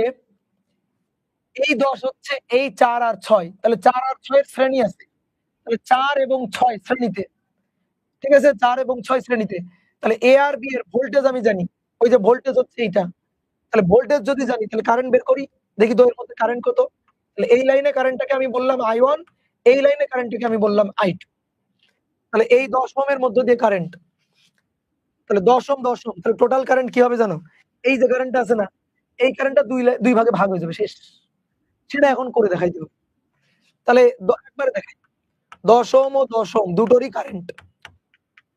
এই ১০ হচ্ছে এই ৪ আর ৬, তাহলে ৪ আর ৬ এর শ্রেণী আছে। তাহলে ৪ এবং ৬ শ্রেণীতে। ঠিক আছে? ৪ এবং ৬ শ্রেণীতে। তাহলে A আর B এর ভোল্টেজ আমি জানি। ওই যে ভোল্টেজ হচ্ছে এইটা। তাহলে ভোল্টেজ যদি জানি তাহলে কারেন্ট বের করি। দেখি তো এর মধ্যে কারেন্ট কত? তাহলে এই লাইনে কারেন্টটাকে আমি বললাম I1, এই লাইনে কারেন্টটাকে আমি বললাম I2। তাহলে এই ১০ ওহমের মধ্য দিয়ে কারেন্ট। তাহলে ১০ ওহম, তাহলে টোটাল কারেন্ট কি হবে জানো? এই যে কারেন্টটা আছে না? এই কারেন্টটা দুই ভাগে ভাগ হয়ে যাবে, শেষ। সেটা এখন করে দেখাই দিব। তাহলে একবারে দেখাই। ১০ ওহম ও ১০ ওহম দুটোরই কারেন্ট।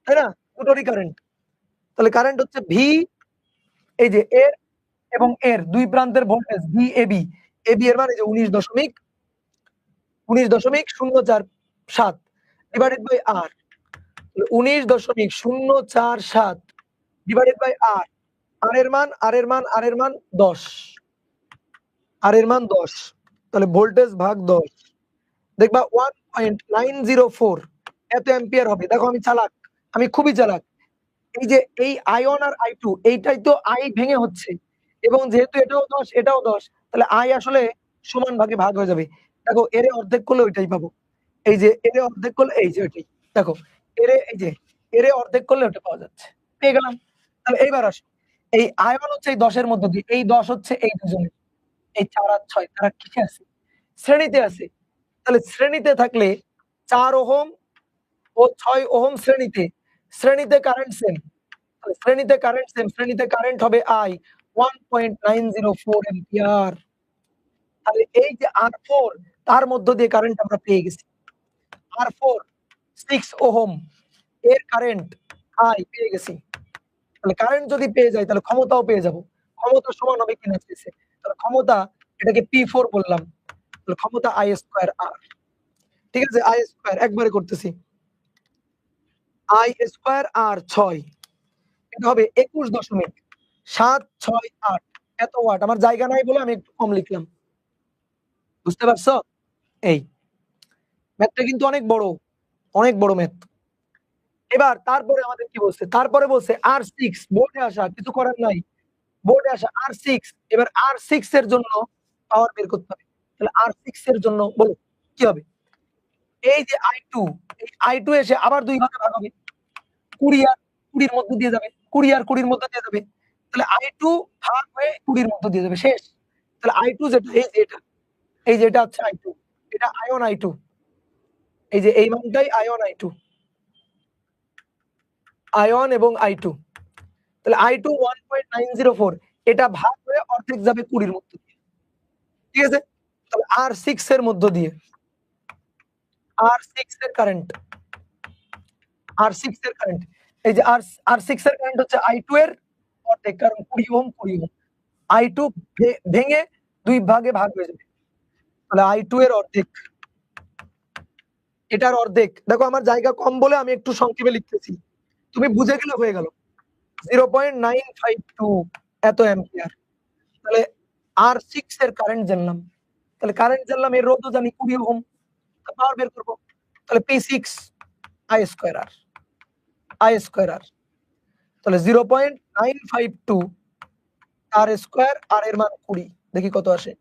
তাই না? দুটোরই কারেন্ট। তাহলে কারেন্ট হচ্ছে V, এই যে এর এবং এর দুই প্রান্তের ভোল্টেজ VAB। AB এর মান এই যে 19.047 divided by R। 19.047 divided by R। R এর মান ১০। R এর মান ১০। তাহলে ভোল্টেজ ভাগ ১০। দেখবা 1.904 এত অ্যাম্পিয়ার হবে। দেখো আমি চালাক, আমি খুবই চালাক। এই যে এই I1 আর I2 এইটাই তো I ভেঙে হচ্ছে, এবং যেহেতু এটাও ১০ এটাও ১০, তাহলে I আসলে সমান ভাগে ভাগ হয়ে যাবে। দেখো এর অর্ধেক করলে ওইটাই পাবো। এই যে এর অর্ধেক করলে এই যে ওইটাই। দেখো এই যে এর অর্ধেক করলে ওটা পাওয়া যাচ্ছে। পেয়ে গেলাম। তাহলে এইবার আসো, এই I1 হচ্ছে এই ১০ এর মধ্য দিয়ে, এই ১০ হচ্ছে এই দুজনের, এই ৪ আর ৬ তারা কিসে আছে? শ্রেণীতে আছে। তাহলে শ্রেণীতে থাকলে ৪ ওহম ও ৬ ওহম শ্রেণীতে কারেন্ট সেম। শ্রেণীতে কারেন্ট হবে I 1.904 অ্যাম্পিয়ার। তাহলে এই যে R4 তার মধ্য দিয়ে কারেন্ট আমরা পেয়ে গেছি। R4 6 ওহম এর কারেন্ট I পেয়ে গেছি। তাহলে কারেন্ট যদি পেয়ে যাই তাহলে ক্ষমতাও পেয়ে যাব। ক্ষমতা সমান হবে কিনা চেয়েছে। তাহলে ক্ষমতা, এটাকে P4 বললাম। তাহলে ক্ষমতা I²R। ঠিক আছে? I² একবারে করতেছি। I²R ৬, এটা হবে ২১.৭৬৮ এত ওয়াট। আমার জায়গা নাই বলে আমি একটু কম লিখলাম। বুঝতে পারছো? এই ম্যাথটা কিন্তু অনেক বড় ম্যাথ। এবার তারপরে আমাদের কি বলছে? তারপরে বলছে R6 বোর্ডে আসা, কিছু করার নাই। বোর্ডে আসা R6। এবার R6 এর জন্য পাওয়ার বের করতে হবে। তাহলে R6 এর জন্য বলো কি হবে? এই যে I2, এই I2 এসে আবার ২ ভাগে ভাগ হবে। ২০ আর ২০ এর মধ্য দিয়ে যাবে। ২০ আর ২০ এর মধ্য দিয়ে যাবে। তাহলে I2 ভাগ হয়ে ২০ এর মধ্য দিয়ে যাবে। শেষ। তাহলে I2 যেটা এই যে এটা, এই যে এটা হচ্ছে I2, এটা আয়ন I2। এই যে এই মানটাই আয়ন I2। আয়ন এবং I2। তাহলে I2 1.904, এটা ভাগ হয়ে অর্ধেক যাবে ২০ এর মধ্য দিয়ে। ঠিক আছে? তাহলে R6 এর মধ্য দিয়ে, R6 এর কারেন্ট, R6 এর কারেন্ট, এই যে R6 এর কারেন্ট হচ্ছে I2 এর অর্ধেক, কারণ ২০ ওহম ২০ ওহম। I2 ভেঙে ২ ভাগে ভাগ হয়ে যাবে। তাহলে I2 এর অর্ধেক, এটার অর্ধেক। দেখো আমার জায়গা কম বলে আমি একটু সংক্ষেপে লিখতেছি। তুমি বুঝে গেলে হয়ে গেল। 0.952 এত অ্যাম্পিয়ার। তাহলে R6 এর কারেন্ট জানলাম। তাহলে কারেন্ট জানলাম, এর রোধও জানি ২০ ওহম। পাওয়ার বের করব। তাহলে P6 I square R, I square R। তাহলে 0.952 R স্কয়ার, R এর মান 20। দেখি কত আসে।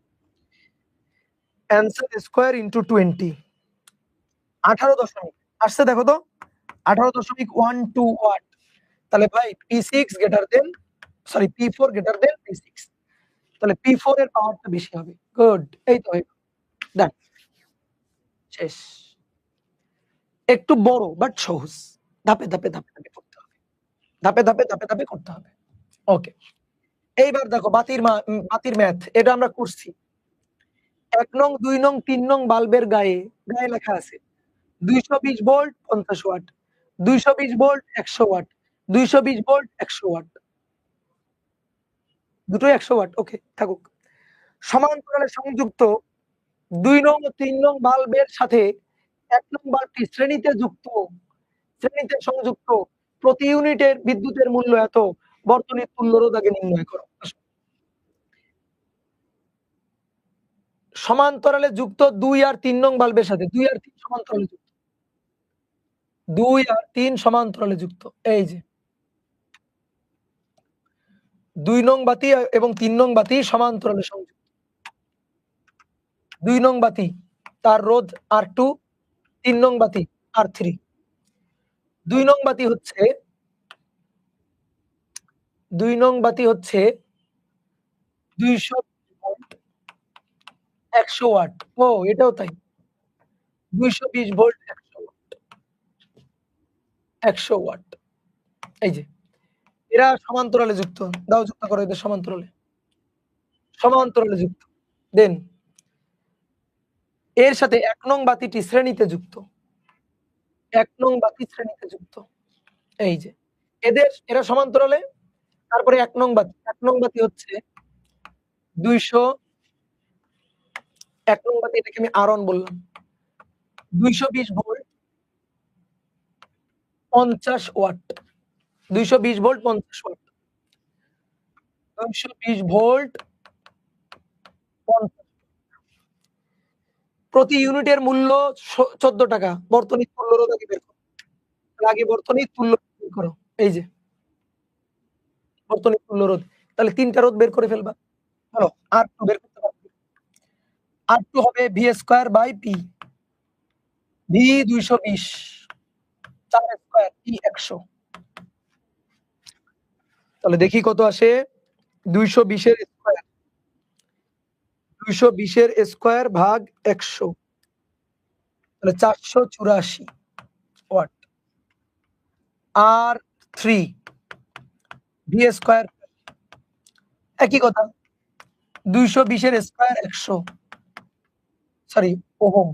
অ্যানসার স্কয়ার ইনটু 20, 18 দশমিক আসছে, দেখো তো 18.12 ওয়াট। তাহলে ভাই P6 greater than, sorry P4 greater than P6। তাহলে P4 এর পাওয়ারটা বেশি হবে। গুড, এই তো হয়ে গেল। ডান, শেষ। একটু বড় বাট সহজ। ধাপে ধাপে ধাপে ধাপে করতে হবে। ধাপে ধাপে ধাপে ধাপে করতে হবে। ওকে, এইবার দেখো বাতির ম্যাথ, এটা আমরা করছি। ১ নং, ২ নং, ৩ নং বাল্বের গায়ে লেখা আছে ২২০ volt ৫০ watt, ২২০ volt ১০০ watt, ২২০ volt ১০০ watt. দুটোই ১০০ ওয়াট, ওকে থাকুক। সমান্তরালে সংযুক্ত ২ নং ও ৩ নং বাল্বের সাথে ১ নং বাল্বটি শ্রেণীতে সংযুক্ত, প্রতি ইউনিটের বিদ্যুতের মূল্য এত, বর্তনীর তুল্য রোধ আগে নির্ণয় করো। সমান্তরালে যুক্ত ২ আর ৩ নং বাল্বের সাথে, ২ আর ৩ সমান্তরালে যুক্ত, ২ আর ৩ সমান্তরালে যুক্ত। এই যে ২ নং বাতি এবং ৩ নং বাতি সমান্তরালে সংযুক্ত। ২ নং বাতি তার রোধ R2, ৩ নং বাতি R3। ২ নং বাতি হচ্ছে ২০০ ভোল্ট ১০০ ওয়াট। ও এটাও তাই, ২২০ ভোল্ট ১০০ ওয়াট, ১০০ ওয়াট। এই যে এরা সমান্তরালে যুক্ত। দাও যুক্ত করো এদের সমান্তরালে, সমান্তরালে যুক্ত। দেন এর সাথে ১ নং বাতিটি শ্রেণীতে যুক্ত, ১ নং বাতি শ্রেণীতে যুক্ত। এই যে এরা সমান্তরালে। তারপরে ১ নং বাতি হচ্ছে ২০০, ১ নং বাতি, এটাকে আমি R1 বললাম, ২২০ volt ৫০ watt, ২২০ volt ৫০ watt, ২২০ volt ৫০। প্রতি ইউনিটের মূল্য ১৪ টাকা। বর্তনীর তুল্য রোধ আগে বের করো। আগে বর্তনীর তুল্য বের করো। এই যে বর্তনীর তুল্য রোধ। তাহলে ৩ টা রোধ বের করে ফেলবা। বলো R2 বের করতে পারবে। R2 হবে V square by P। V ২২০, ৪ square, P ১০০। তাহলে দেখি কত আসে। ২২০ এর স্কয়ার, ২২০ এর স্কয়ার ভাগ ১০০, তাহলে ৪৮৪ ওয়াট। R3 V স্কয়ার, একই কথা, ২২০ এর স্কয়ার ১০০, সরি ওহম,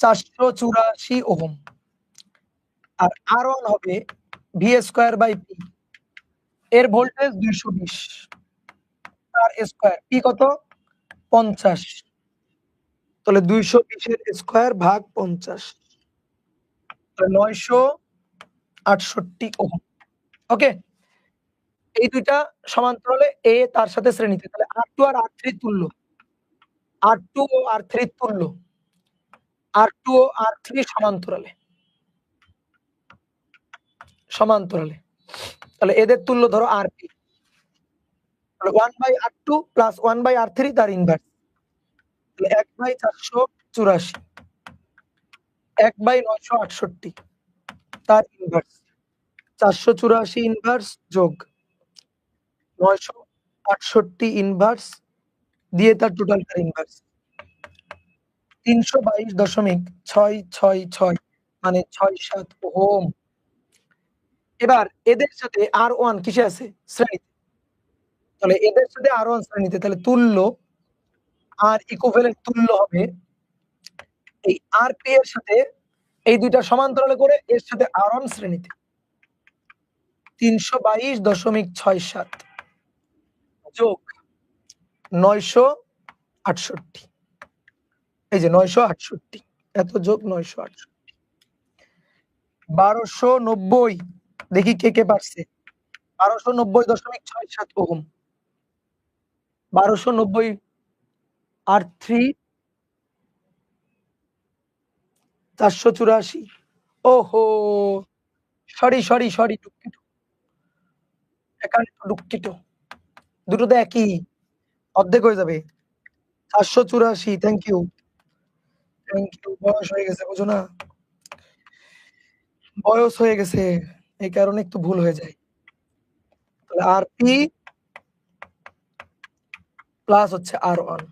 ৪৮৪ ওহম। আর R1 হবে V স্কয়ার বাই P। এর ভোল্টেজ ২২০, তার স্কয়ার, P কত ৫০। তাহলে ২২০ এর স্কয়ার ভাগ ৫০, তাহলে ৯৬৮ ওহম। ওকে, এই দুইটা সমান্তরালে, এ তার সাথে শ্রেণীতে। তাহলে R2 আর R3 তুল্য, R2 ও R3 তুল্য, R2 ও R3 সমান্তরালে, সমান্তরালে। তাহলে এদের তুল্য ধরো RP। 1/R2 প্লাস 1/R3 তার ইনভার্স। 1/484 1/968 তার ইনভার্স। 484 ইনভার্স যোগ 968 ইনভার্স দিয়ে তার টোটালটার ইনভার্স 322.666 মানে 67 ওহম। এবার এদের সাথে R1 কিসে আছে? শ্রেণীতে। তাহলে এদের সাথে R1 শ্রেণীতে, তাহলে তুল্য আর ইকুইভ্যালেন্ট তুল্য হবে এই RP এর সাথে এই দুইটা সমান্তরালে করে এর সাথে R1 শ্রেণীতে 322.67 যোগ 968 এই যে 968 এত যোগ 968 1290 দেখি কে কে পারছে 1290.67 ওহম 1290 R3 484 ওহো সরি দুঃখিত এখানে দুঃখিত দুটো তো একই অর্ধেক হয়ে যাবে 484 থ্যাংক ইউ বয়স হয়ে গেছে বুঝো না বয়স হয়ে গেছে এই কারণে একটু ভুল হয়ে যায় তাহলে আরপি প্লাস হচ্ছে R1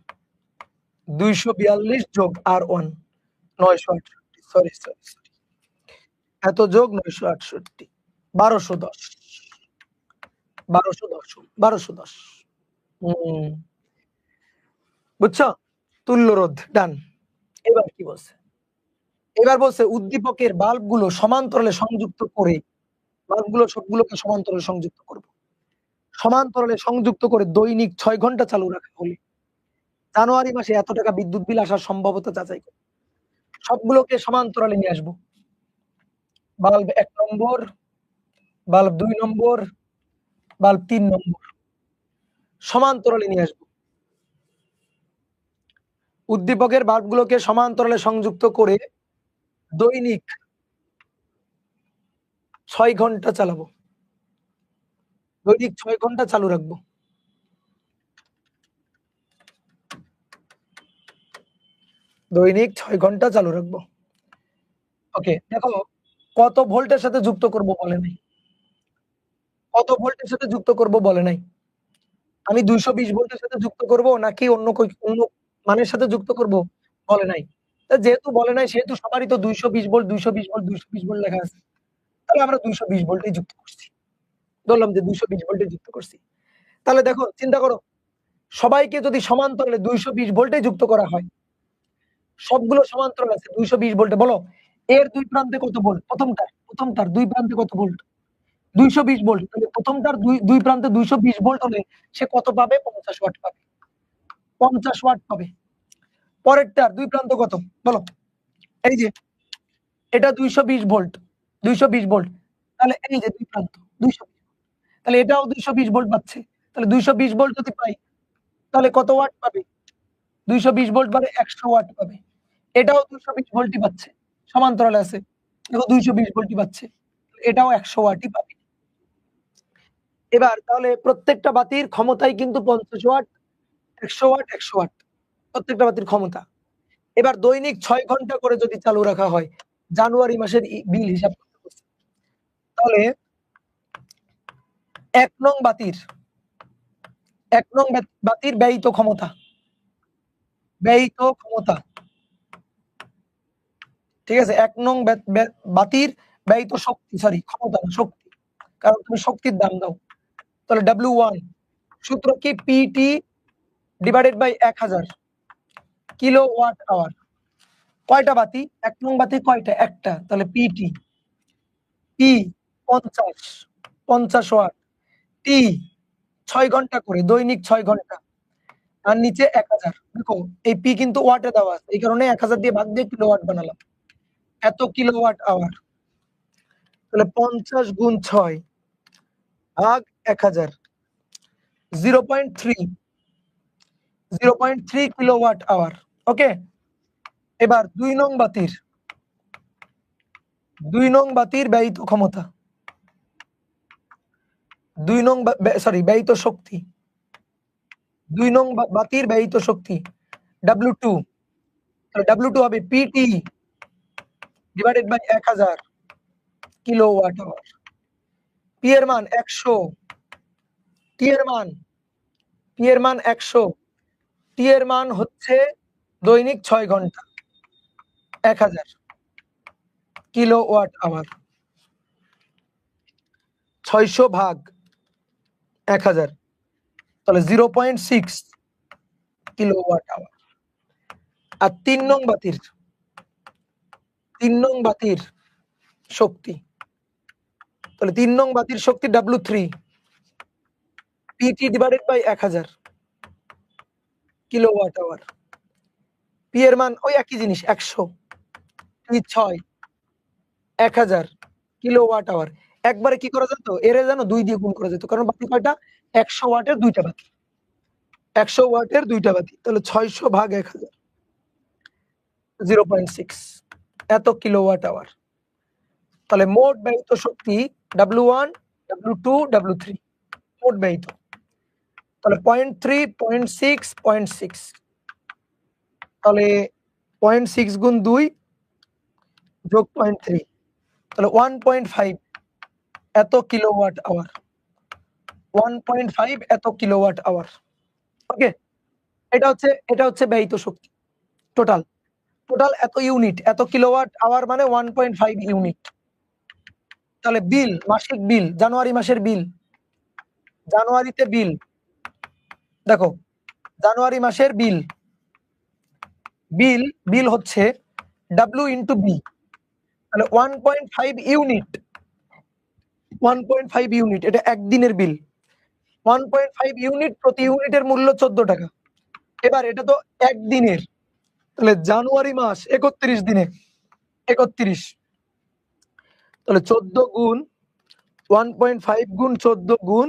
242 যোগ R1 968 সরি এত যোগ 968 1210 বুঝছো তুল্য রোধ ডান। এবার কি বলছে? এবার বলছে উদ্দীপকের বাল্বগুলো সমান্তরালে সংযুক্ত করে বাল্বগুলো সবগুলোকে সমান্তরালে সংযুক্ত করব। সমান্তরালে সংযুক্ত করে দৈনিক 6 ঘন্টা চালু রাখা হলে জানুয়ারি মাসে এত টাকা বিদ্যুৎ বিল আসার সম্ভাবনা যাচাই করব। সবগুলোকে সমান্তরালে নিয়ে আসব। বাল্ব 1 নম্বর, বাল্ব 2 নম্বর, বাল্ব 3 নম্বর সমান্তরালে নিয়ে আসব। উদ্দীপকের বাল্বগুলোকে সমান্তরালে সংযুক্ত করে দৈনিক 6 ঘন্টা চালাবো। দৈনিক 6 ঘন্টা চালু রাখবো। দৈনিক 6 ঘন্টা চালু রাখবো। ওকে দেখো কত ভোল্টের সাথে যুক্ত করব বলে নাই। কত ভোল্টের সাথে যুক্ত করব বলে নাই। আমি 220 ভোল্টের সাথে যুক্ত করব নাকি অন্য মানের সাথে যুক্ত করব বলে নাই। যেহেতু বলে নাই সেহেতু সবারই তো 220 ভোল্ট 220 ভোল্ট 220 ভোল্ট লেখা আছে। তাহলে আমরা 220 ভোল্টেই যুক্ত করছি। ধরলাম যে 220 ভোল্টে যুক্ত করছি। তাহলে দেখো চিন্তা করো সবাইকে যদি সমান্তরালে 220 ভোল্টে যুক্ত করা হয় সবগুলো সমান্তরাল আছে 220 ভোল্টে বলো এর দুই প্রান্তে কত ভোল্ট? প্রথমটার দুই প্রান্তে কত ভোল্ট? 220 ভোল্ট। তাহলে প্রথমটার দুই প্রান্তে 220 ভোল্ট হলে সে কত পাবে? 50 ওয়াট পাবে। 50 ওয়াট পাবে। পরেরটার দুই প্রান্ত কত? বলো। এই যে এটা 220 ভোল্ট। 220 ভোল্ট। তাহলে এই যে দুই প্রান্ত 220 তাহলে এটাও 220 ভোল্ট পাচ্ছে। তাহলে 220 ভোল্ট যদি পাই তাহলে কত ওয়াট পাবে? 220 ভোল্ট মানে 100 ওয়াট পাবে। এটাও 220 ভোল্টই পাচ্ছে। সমান্তরালে আছে। দেখো 220 ভোল্টই পাচ্ছে। এটাও 100 ওয়াটই পাবে। এবার তাহলে প্রত্যেকটা বাতির ক্ষমতাই কিন্তু 50 ওয়াট, 100 ওয়াট, 100 ওয়াট। প্রত্যেকটা বাতির ক্ষমতা। এবার দৈনিক 6 ঘন্টা করে যদি চালু রাখা হয় জানুয়ারি মাসের বিল হিসাব করতে বলছে। তাহলে 1 নং বাতির 1 নং বাতির ব্যয়িত ক্ষমতা ঠিক আছে 1 নং বাতির ব্যয়িত শক্তি ক্ষমতা না শক্তি কারণ তুমি শক্তির দাম দাও তাহলে W1 সূত্র কি PT divided by 1000 kilowatt hour কয়টা বাতি 1 নং বাতি কয়টা একটা তাহলে PT P 50 ওয়াট T 6 ঘন্টা করে দৈনিক 6 ঘন্টা আর নিচে 1000 দেখো এই P কিন্তু ওয়াটে দেওয়া আছে এই কারণে 1000 দিয়ে ভাগ দিয়ে কিলোওয়াট বানালাম এত কিলোওয়াট আওয়ার তাহলে 50 গুণ 6 ভাগ 1000 0.3 কিলোওয়াট আওয়ার ওকে এবার 2 নং বাতির ব্যয়িত ক্ষমতা 2 নং ব্যয়িত শক্তি 2 নং বাতির ব্যয়িত শক্তি W2, তাহলে W2 হবে PT divided by 1000 kilowatt hour. P এর মান 100, T এর মান 100, T এর মান হচ্ছে দৈনিক 6 ঘন্টা, 1000 কিলোওয়াট আওয়ার। 600 ভাগ 1000, তাহলে 0.6 কিলোওয়াট আওয়ার। আর 3 নং বাতির শক্তি, তাহলে 3 নং বাতির শক্তি W3 PT divided by 1000 kilowatt hour. P এর মান ওই একই জিনিস 100, T 6, 1000 কিলোওয়াট আওয়ার। একবারে কি করা যেত, এরে জানো 2 দিয়ে গুণ করা যেত, কারণ বাতি কয়টা, 100 ওয়াটের 2টা বাতি, 100 ওয়াটের 2টা বাতি, তাহলে 600 ভাগ 1000, 0.6 এত কিলোওয়াট আওয়ার। তাহলে মোট ব্যয়িত শক্তি W1, W2, W3 মোট ব্যয়িত, তাহলে 0.3, 0.6, 0.6, তাহলে 0.6 গুণ 2 যোগ 0.3, তাহলে 1.5 এত কিলোওয়াট আওয়ার, 1.5 এত কিলোওয়াট আওয়ার। ওকে, এটা হচ্ছে ব্যয়িত শক্তি টোটাল এত ইউনিট, এত কিলোওয়াট আওয়ার মানে 1.5 ইউনিট। তাহলে বিল, মাসিক বিল, জানুয়ারি মাসের বিল, জানুয়ারিতে বিল, দেখো জানুয়ারি মাসের বিল হচ্ছে W ইন্টু B, তাহলে 1.5 ইউনিট, 1.5 ইউনিট, এটা একদিনের বিল। 1.5 ইউনিট, প্রতি ইউনিটের মূল্য 14 টাকা। এবার এটা তো একদিনের, তাহলে জানুয়ারি মাস 31 দিনে, 31, তাহলে 14 গুণ 1.5 গুণ 14 গুণ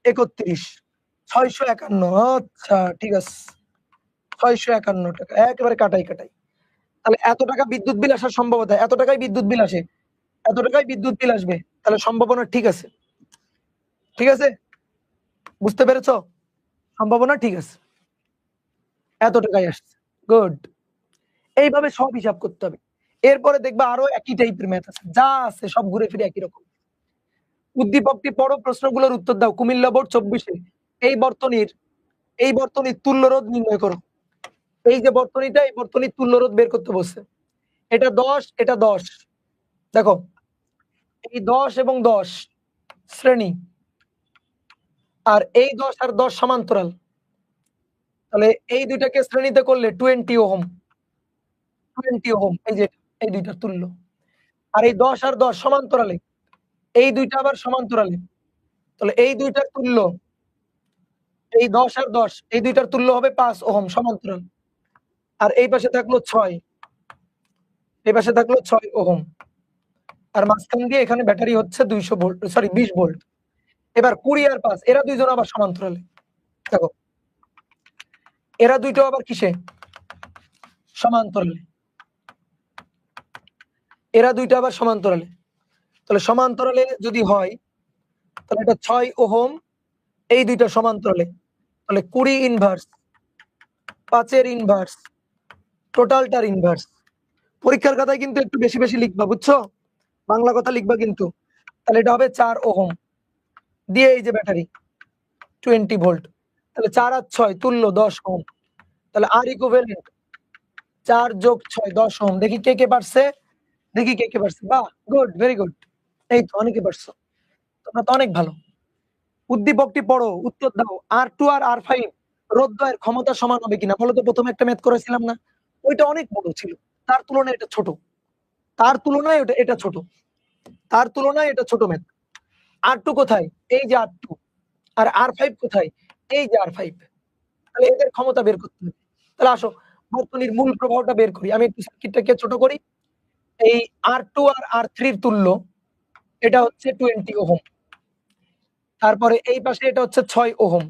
31, 651। আচ্ছা ঠিক আছে, 651 টাকা, একেবারে কাটাই। তাহলে এত টাকা বিদ্যুৎ বিল আসার সম্ভাবনা, এত টাকাই বিদ্যুৎ বিল আসে, এত টাকাই বিদ্যুৎ বিল আসবে, তাহলে সম্ভাবনা ঠিক আছে, বুঝতে পেরেছো? সম্ভাবনা ঠিক আছে, এত টাকাই আসছে, গুড। এইভাবে সব হিসাব করতে হবে। এরপরে দেখবা আরো একই টাইপের ম্যাথ আছে, যা আছে সব ঘুরে ফিরে একই রকম। উদ্দীপকটি পড়ো, প্রশ্নগুলোর উত্তর দাও। কুমিল্লা বোর্ড 24-এ এই বর্তনীর তুল্য রোধ নির্ণয় করো। এই যে বর্তনীটা, এই বর্তনীর তুল্য রোধ বের করতে বলছে। এটা 10, এটা 10, দেখো এই 10 এবং 10 শ্রেণী, আর এই 10 আর 10 সমান্তরাল, তাহলে এই দুইটাকে শ্রেণীতে করলে 20 ওহম, 20 ওহম, এই যে এই দুইটার তুল্য। আর এই 10 আর 10 সমান্তরালে, এই দুইটা আবার সমান্তরালে, তাহলে এই দুইটার তুল্য, এই 10 আর 10 এই দুইটার তুল্য হবে 5 ওহম সমান্তরাল। আর এই পাশে থাকলো 6, এই পাশে থাকলো 6 ওহম, আর মাঝখান দিয়ে এখানে ব্যাটারি হচ্ছে 200 ভোল্ট, সরি 20 ভোল্ট। এবার 20 আর 5 এরা দুইজন আবার সমান্তরালে, দেখো এরা দুইটা আবার কিসে, সমান্তরালে, এরা দুইটা আবার সমান্তরালে। তাহলে সমান্তরালে যদি হয়, তাহলে এটা 6 ওহম, এই দুইটা সমান্তরালে, তাহলে 20 ইনভার্স, 5 এর ইনভার্স, টোটালটার ইনভার্স। পরীক্ষার খাতায় কিন্তু একটু বেশি বেশি লিখবা, বুঝছো, বাংলা কথা লিখবা কিন্তু। তাহলে এটা হবে 4 ওহম দিয়ে এই যে ব্যাটারি 20 ভোল্ট, তাহলে 4 আর 6 তুল্য 10 ওহম, তাহলে আর ইকুইভ্যালেন্ট 4 যোগ 6 10 ওহম। দেখি কে কে পারছে, বাহ, গুড, ভেরি গুড, এই তো অনেকে পারছো, তোমরা তো অনেক ভালো। উদ্দীপকটি পড়ো, উত্তর দাও। R2 আর R5 রোধদ্বয়ের ক্ষমতা সমান হবে কিনা বলো তো। প্রথমে একটা ম্যাথ করেছিলাম না, ওইটা অনেক বড় ছিল, তার তুলনায় এটা ছোট, তার তুলনায় এটা ছোট, তার তুলনায় এটা ছোট ম্যাথ। R2 কোথায়, এই যে R2, আর R5 কোথায়, এই যে R5, তাহলে এদের ক্ষমতা বের করতে হবে। তাহলে আসো বর্তনীর মূল প্রবাহটা বের করি। আমি একটু সার্কিটটাকে ছোট করি। এই R2 আর R3 এর তুল্য, এটা হচ্ছে 20 ওহম, তারপরে এই পাশে এটা হচ্ছে 6 ওহম,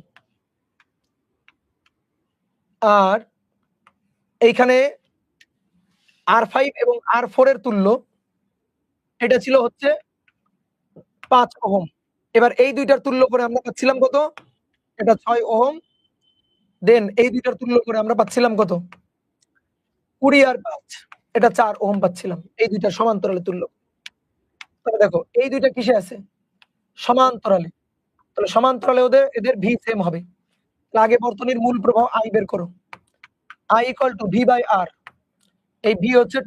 আর এইখানে R5 এবং R4 এর তুল্য, এটা ছিল হচ্ছে 5 ওহম। এবার এই দুইটার তুল্য করে আমরা পাচ্ছিলাম কত, এটা 6 ওহম, দেন এই দুইটার তুল্য করে আমরা পাচ্ছিলাম কত? 20 আর 5 এটা 4 ওহম পাচ্ছিলাম। এই দুইটার সমান্তরালে তুল্য। তবে দেখো এই দুইটা কিসে আছে? সমান্তরালে। তাহলে সমান্তরালে এদের ভি সেম হবে। তাহলে আগে বর্তনীর মূল প্রবাহ I বের করো। I = V/R। এই ভি হচ্ছে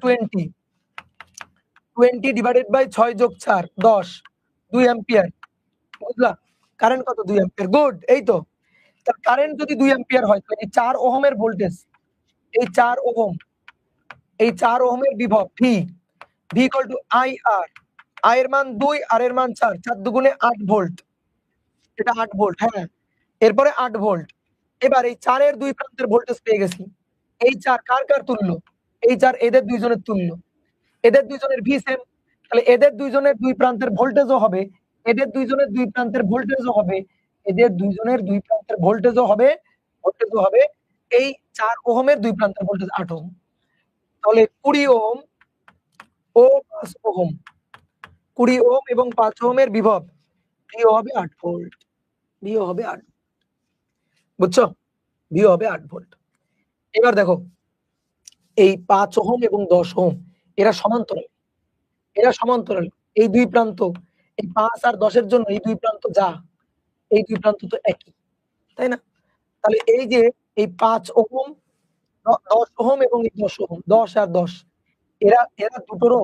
20 ডিভাইডেড বাই 6 যোগ 4 10 2 অ্যাম্পিয়ার। বুঝলা? কারেন্ট কত? 2 অ্যাম্পিয়ার। গুড। এই তো। তার কারেন্ট যদি 2 অ্যাম্পিয়ার হয় তাহলে এই 4 ওহমের ভোল্টেজ, এই 4 ওহম, এই 4 ওহমের বিভব ভি, ভি = IR। I এর মান 2, R এর মান 4, 4 দুগুণে 8 ভোল্ট। এটা 8 ভোল্ট, হ্যাঁ। এরপরে 8 ভোল্ট। এবার এই 4 এর দুই প্রান্তের ভোল্টেজ পেয়ে গেছি। এই 4 কার তুল্য? এই 4 এদের দুইজনের তুল্য। এদের দুইজনের ভি সেম। তাহলে এদের দুইজনের দুই প্রান্তের ভোল্টেজও হবে, এদের দুইজনের দুই প্রান্তের ভোল্টেজও হবে, এদের দুইজনের দুই প্রান্তের ভোল্টেজও হবে এই 4 ওহমের দুই প্রান্তের ভোল্টেজ 8 ওহম। তাহলে 20 ওহম ও 5 ওহম, 20 ওহম এবং 5 ওহমের বিভব ভিও হবে 8 ভোল্ট। ভিও হবে 8। বুঝছো? ভিও হবে 8 ভোল্ট। এবার দেখো এই 5 ওহম এবং 10 ওহম এরা সমান্তরাল। এরা সমান্তরাল। এই দুই প্রান্ত, এই 5 আর 10 এর জন্য এই দুই প্রান্ত যা, এই দুই প্রান্ত তো একই। তাই না? তাহলে এই যে এই 5 ওহম, 10 ওহম এবং এই 10 ওহম, 10 আর 10 এরা দুটোরও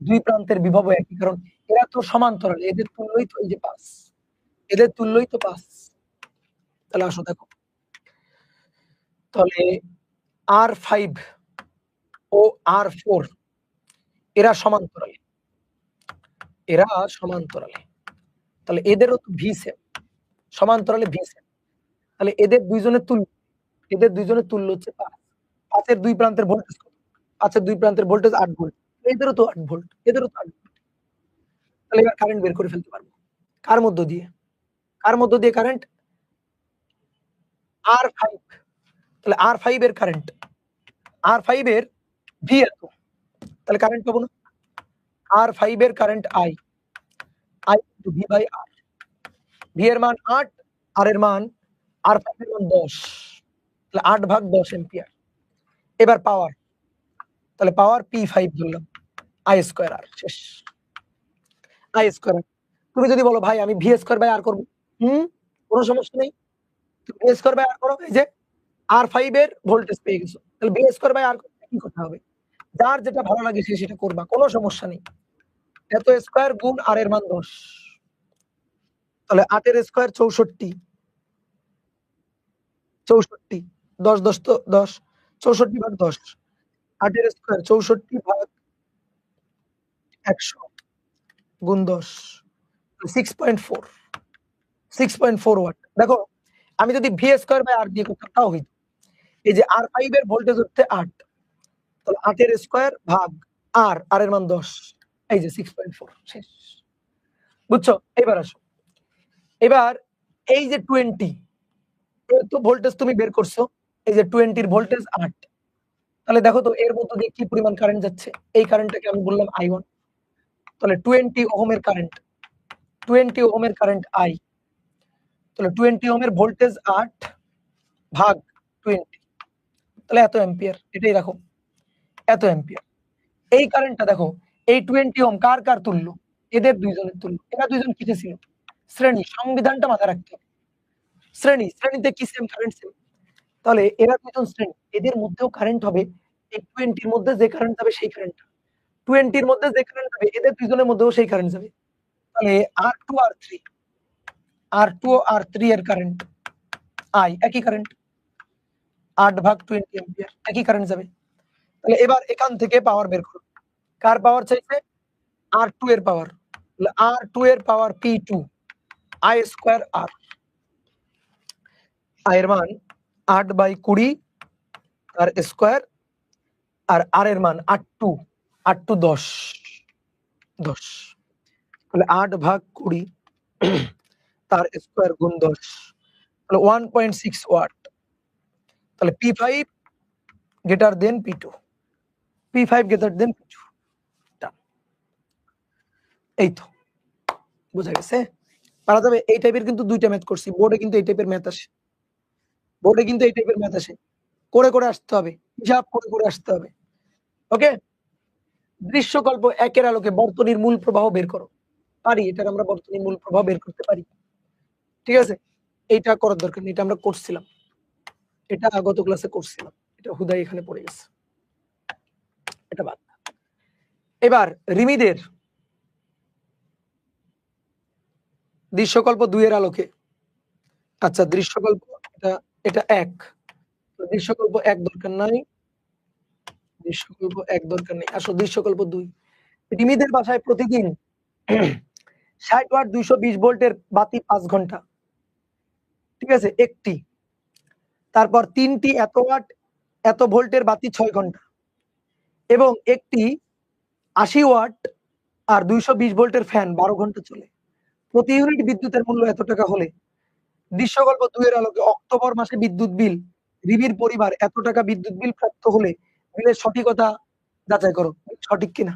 দুই প্রান্তের বিভবও একই। কারণ এরা তো সমান্তরাল। এদের তুল্যই তো এই যে 5। এদের তুল্যই তো 5। তাহলে আসো দেখো। তাহলে R5 ও R4 এরা সমান্তরালে। এরা সমান্তরালে। তাহলে এদেরও তো ভি সেম। সমান্তরালে ভি সেম। তাহলে এদের দুইজনের তুল্য হচ্ছে 5। 5 এর দুই প্রান্তের ভোল্টেজ কত? 5 এর দুই প্রান্তের ভোল্টেজ 8 ভোল্ট। এদেরও তো 8 ভোল্ট। এদেরও তো 8 ভোল্ট। তাহলে এবার কারেন্ট বের করে ফেলতে পারবো। কার মধ্য দিয়ে? কার মধ্য দিয়ে কারেন্ট? R5। তাহলে R5 এর কারেন্ট, R5 এর ভি এত। তাহলে কারেন্ট পাবো না? R5 এর কারেন্ট I = V/R। ভি এর মান 8, আর এর মান R5 এর মান 10। তাহলে 8/10 অ্যাম্পিয়ার। এবার পাওয়ার। তাহলে পাওয়ার P5 ধরলাম। I²R শেষ। I²R। তুমি যদি বলো ভাই আমি V²/R করব। কোনো সমস্যা নেই। তুমি V²/R করো। এই যে R5 এর ভোল্টেজ পেয়ে গেছো। তাহলে V²/R করতে কি করতে হবে? যার যেটা ভালো লাগে সে সেটা করবা। কোনো সমস্যা নেই। এত স্কয়ার গুণ R এর মান 10। তাহলে 8 এর স্কয়ার 64। 64 10 10 তো 10 64/10। 8 এর স্কয়ার 64/100 গুণ 10 6.4 6.4 ওয়াট। দেখো আমি যদি V²/R দিয়ে করতাম তাও হইতো। এই যে R5 এর ভোল্টেজ হচ্ছে 8। তাহলে 8 এর স্কয়ার ভাগ R এর মান 10। এই যে 6.4 শেষ। বুঝছো? এবার আসো। এবার এই যে 20 এর তো ভোল্টেজ তুমি বের করছো। এই যে 20 এর ভোল্টেজ 8। তাহলে দেখো তো এর মধ্য দিয়ে কি পরিমাণ কারেন্ট যাচ্ছে? এই কারেন্টটাকে আমি বললাম I1। তাহলে 20 ওহমের কারেন্ট, 20 ওহমের কারেন্ট I। তাহলে 20 ওহমের ভোল্টেজ 8 ভাগ 20। তাহলে এত অ্যাম্পিয়ার। এটাই রাখো। এত অ্যাম্পিয়ার। এই কারেন্টটা দেখো, এই 20 ওহম কার তুল্য? এদের দুইজনের তুল্য। এরা দুইজন কিসে ছিল? শ্রেণী। সংবিধানটা মাথায় রাখতে হবে। শ্রেণীতে কি সেম? Current same. তাহলে এরা দুইজন শ্রেণী। এদের মধ্যেও কারেন্ট হবে। এই 20 এর মধ্যে যে কারেন্ট যাবে সেই কারেন্টটা। 20 এর মধ্যে যে কারেন্ট যাবে এদের দুইজনের মধ্যেও সেই কারেন্ট যাবে। তাহলে R2 ও R3 এর কারেন্ট I একই কারেন্ট। 8/20 অ্যাম্পিয়ার একই কারেন্ট যাবে। তাহলে এবার এখান থেকে পাওয়ার বের করো। কার পাওয়ার চাইছে? R2 এর পাওয়ার। তাহলে R2 এর পাওয়ার P2 I²R। I এর মান 8/20 তার স্কয়ার আর R এর মান 8 টু 10 10। তাহলে 8/20 তার স্কয়ার গুণ 10। তাহলে 1.6 ওয়াট। তাহলে P5 greater than P2। P5 greater than P2। এই তো বুঝা গেছে? পারা যাবে? এই টাইপের কিন্তু দুইটা ম্যাথ করছি। বোর্ডে কিন্তু এই টাইপের ম্যাথ আসে। বোর্ডে কিন্তু এই টাইপের ম্যাথ আসে, করে করে আসতে হবে, হিসাব করে করে আসতে হবে। ওকে, দৃশ্যকল্প ১ এর আলোকে বর্তনীর মূল প্রবাহ বের করো। পারি, এটার আমরা বর্তনীর মূল প্রবাহ বের করতে পারি। ঠিক আছে, এইটা করার দরকার নেই, এটা আমরা করছিলাম, এটা গত ক্লাসে করছিলাম, এটা হুদাই এখানে পড়ে গেছে, এটা বাদ। এবার রিমিদের দৃশ্যকল্প ২ এর আলোকে, আচ্ছা দৃশ্যকল্প এটা ১, দৃশ্যকল্প ১ দরকার নাই, দৃশ্যকল্প ১ দরকার নেই, আসো দৃশ্যকল্প ২। রিমিদের বাসায় প্রতিদিন ৬০ ওয়াট ২২০ ভোল্টের বাতি ৫ ঘন্টা, ঠিক আছে, একটি। তারপর ৩টি এত ওয়াট এত ভোল্টের বাতি ৬ ঘন্টা এবং একটি ৮০ ওয়াট আর ২২০ ভোল্টের ফ্যান ১২ ঘন্টা চলে। প্রতি ইউনিট বিদ্যুতের মূল্য এত টাকা হলে দৃশ্যকল্প ২ এর আলোকে অক্টোবর মাসে বিদ্যুৎ বিল, রিমির পরিবার এত টাকা বিদ্যুৎ বিল প্রাপ্ত হলে বিলের সঠিকতা যাচাই করো, সঠিক কিনা।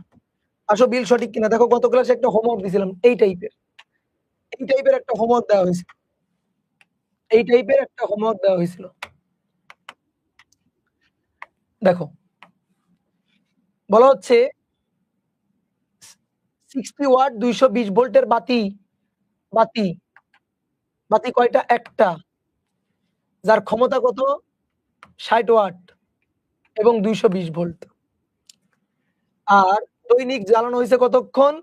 আসো বিল সঠিক কিনা দেখো, গত ক্লাসে একটা হোমওয়ার্ক দিয়েছিলাম এই টাইপের একটা হোমওয়ার্ক দেওয়া হয়েছিল, এই টাইপের একটা হোমওয়ার্ক দেওয়া হয়েছিল। দেখো বলা হচ্ছে 60 ওয়াট 220 ভোল্টের বাতি বাতি বাতি কয়টা? একটা, যার ক্ষমতা কত? 60 ওয়াট এবং 220 ভোল্ট। আর দৈনিক জ্বালানো হয়েছে কতক্ষণ?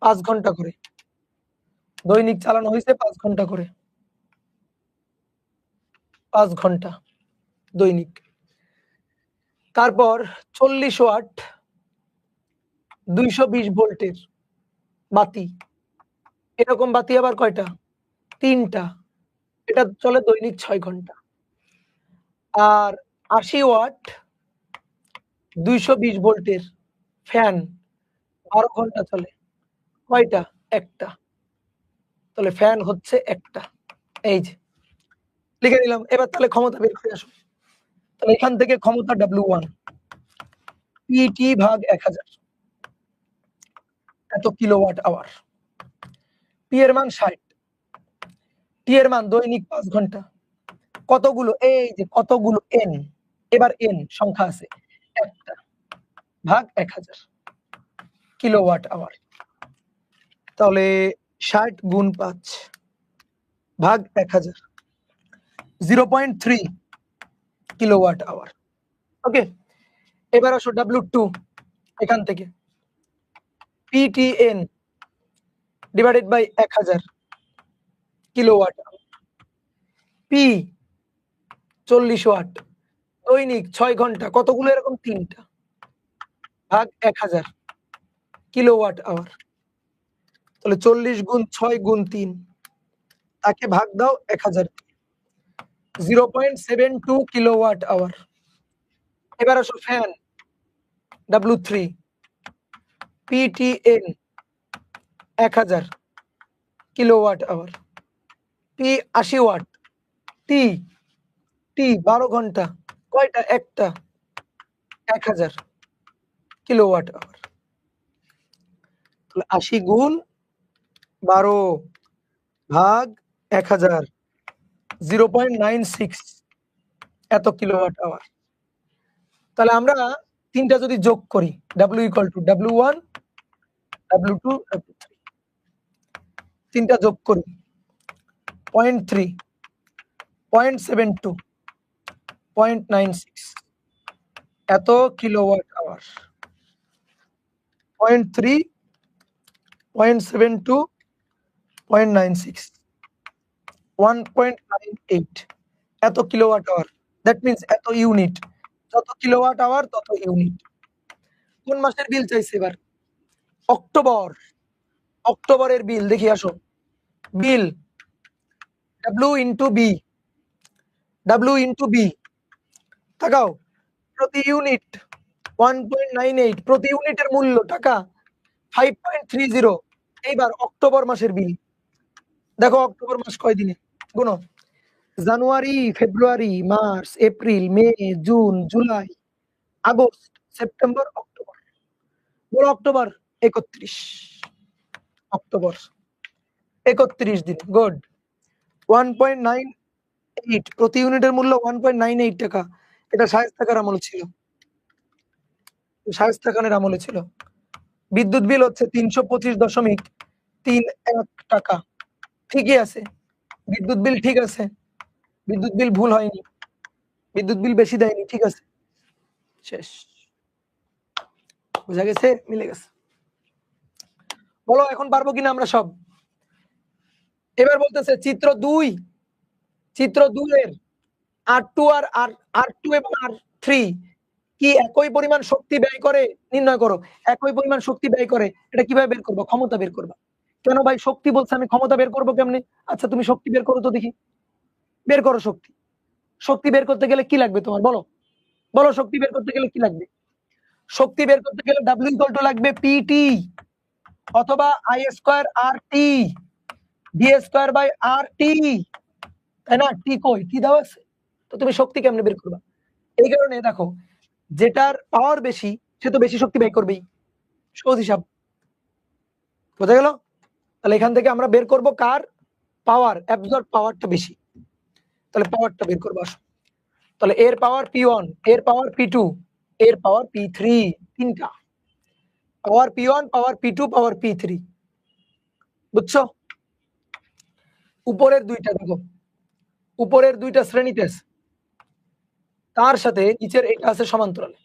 5 ঘন্টা করে। দৈনিক চালানো হয়েছে 5 ঘন্টা করে, 5 ঘন্টা দৈনিক। তারপর 40 ওয়াট 220 ভোল্টের বাতি, এরকম বাতি আবার কয়টা? 3টা, এটা চলে দৈনিক 6 ঘন্টা। আর 80 ওয়াট 220 ভোল্টের ফ্যান 12 ঘন্টা চলে, কয়টা? একটা, তাহলে ফ্যান হচ্ছে একটা। এই যে লিখে নিলাম। এবার তাহলে ক্ষমতা বের করে আসো। তাহলে এখান থেকে ক্ষমতা W1 PT ভাগ 1000 এত কিলোওয়াট আওয়ার। P এর মান 60, T এর মান দৈনিক 5 ঘন্টা, কতগুলো? এই যে কতগুলো N, এবার N সংখ্যা আছে, একটা ভাগ 1000 কিলোওয়াট আওয়ার। তাহলে 60 গুণ 5 ভাগ 1000, 0.3 কিলোওয়াট আওয়ার। ওকে, এবার আসো W2, এখান থেকে PTN divided by 1000 kilowatt hour. P 40 watt দৈনিক 6 ঘন্টা, কতগুলো? এরকম 3টা, ভাগ 1000 কিলোওয়াট আওয়ার। তাহলে 40 গুণ 6 গুণ 3, তাকে ভাগ দাও 1000, 0.72 কিলোওয়াট আওয়ার। এবার আসো fan W3 PTN 1000 kilowatt hour, P 80 watt, T 12 ঘন্টা, কয়টা? একটা, 1000 কিলোওয়াট আওয়ার। তাহলে 80 গুণ 12 ভাগ 1000, 0.96 এত কিলোওয়াট আওয়ার। তাহলে আমরা 3টা যদি যোগ করি, W = W1 W2 W3, 3টা যোগ করি 0.3 0.72 0.96 এত কিলোওয়াট আওয়ার। 0.3 0.72 0.96 1.98 এত কিলোওয়াট আওয়ার। দ্যাট মিন্স এত ইউনিট, যত কিলোওয়াট আওয়ার তত ইউনিট। কোন মাসের বিল চাইছে এবার? অক্টোবর, অক্টোবরের বিল দেখি আসো। বিল W into B, W into B, তাকাও প্রতি ইউনিট 1.98, প্রতি ইউনিটের মূল্য টাকা 5.30। এইবার অক্টোবর মাসের বিল দেখো, অক্টোবর মাস কয় দিনে? গুনো, January, February, March, April, May, June, July, August, September, October. বলো অক্টোবর 31, অক্টোবর 31 দিন। গুড, 1.98 প্রতি ইউনিটের মূল্য 1.98 টাকা। এটা শায়েস্তা খানের আমলে ছিল। শায়েস্তা খানের আমলে ছিল। বিদ্যুৎ বিল হচ্ছে 325.31 টাকা। ঠিকই আছে। বিদ্যুৎ বিল ঠিক আছে। বিদ্যুৎ বিল ভুল হয়নি। বিদ্যুৎ বিল বেশি দেয়নি। ঠিক আছে। শেষ। বুঝা গেছে? মিলে গেছে। বলো এখন পারবো কিনা আমরা সব? এবার বলতেছে চিত্র 2 এর R2 আর R2 এবং R3 কি একই পরিমাণ শক্তি ব্যয় করে নির্ণয় করো। একই পরিমাণ শক্তি ব্যয় করে এটা কিভাবে বের করব? ক্ষমতা বের করবা। কেন ভাই শক্তি বলছে আমি ক্ষমতা বের করব কেমনে? আচ্ছা তুমি শক্তি বের করো তো দেখি। বের করো শক্তি। শক্তি বের করতে গেলে কি লাগবে তোমার বলো? বলো শক্তি বের করতে গেলে কি লাগবে? শক্তি বের করতে গেলে W লাগবে PT অথবা I² RT D²/RT, তাই না? টি কই? টি দেওয়া আছে। তো তুমি শক্তি কেমনে বের করবা? এই কারণে দেখো যেটার পাওয়ার বেশি সে তো বেশি শক্তি ব্যয় করবেই। সহজ হিসাব। বোঝা গেল? তাহলে এখান থেকে আমরা বের করব কার পাওয়ার, অ্যাবজর্ব পাওয়ারটা বেশি। তাহলে পাওয়ারটা বের করব আসো। তাহলে এর পাওয়ার P1, এর পাওয়ার P2, এর পাওয়ার P3, তিনটা। পাওয়ার P1, পাওয়ার P2, পাওয়ার P3। বুঝছো? উপরের দুইটা দেখো। উপরের দুইটা শ্রেণীতে আছে। তার সাথে নিচের এটা আছে সমান্তরালে।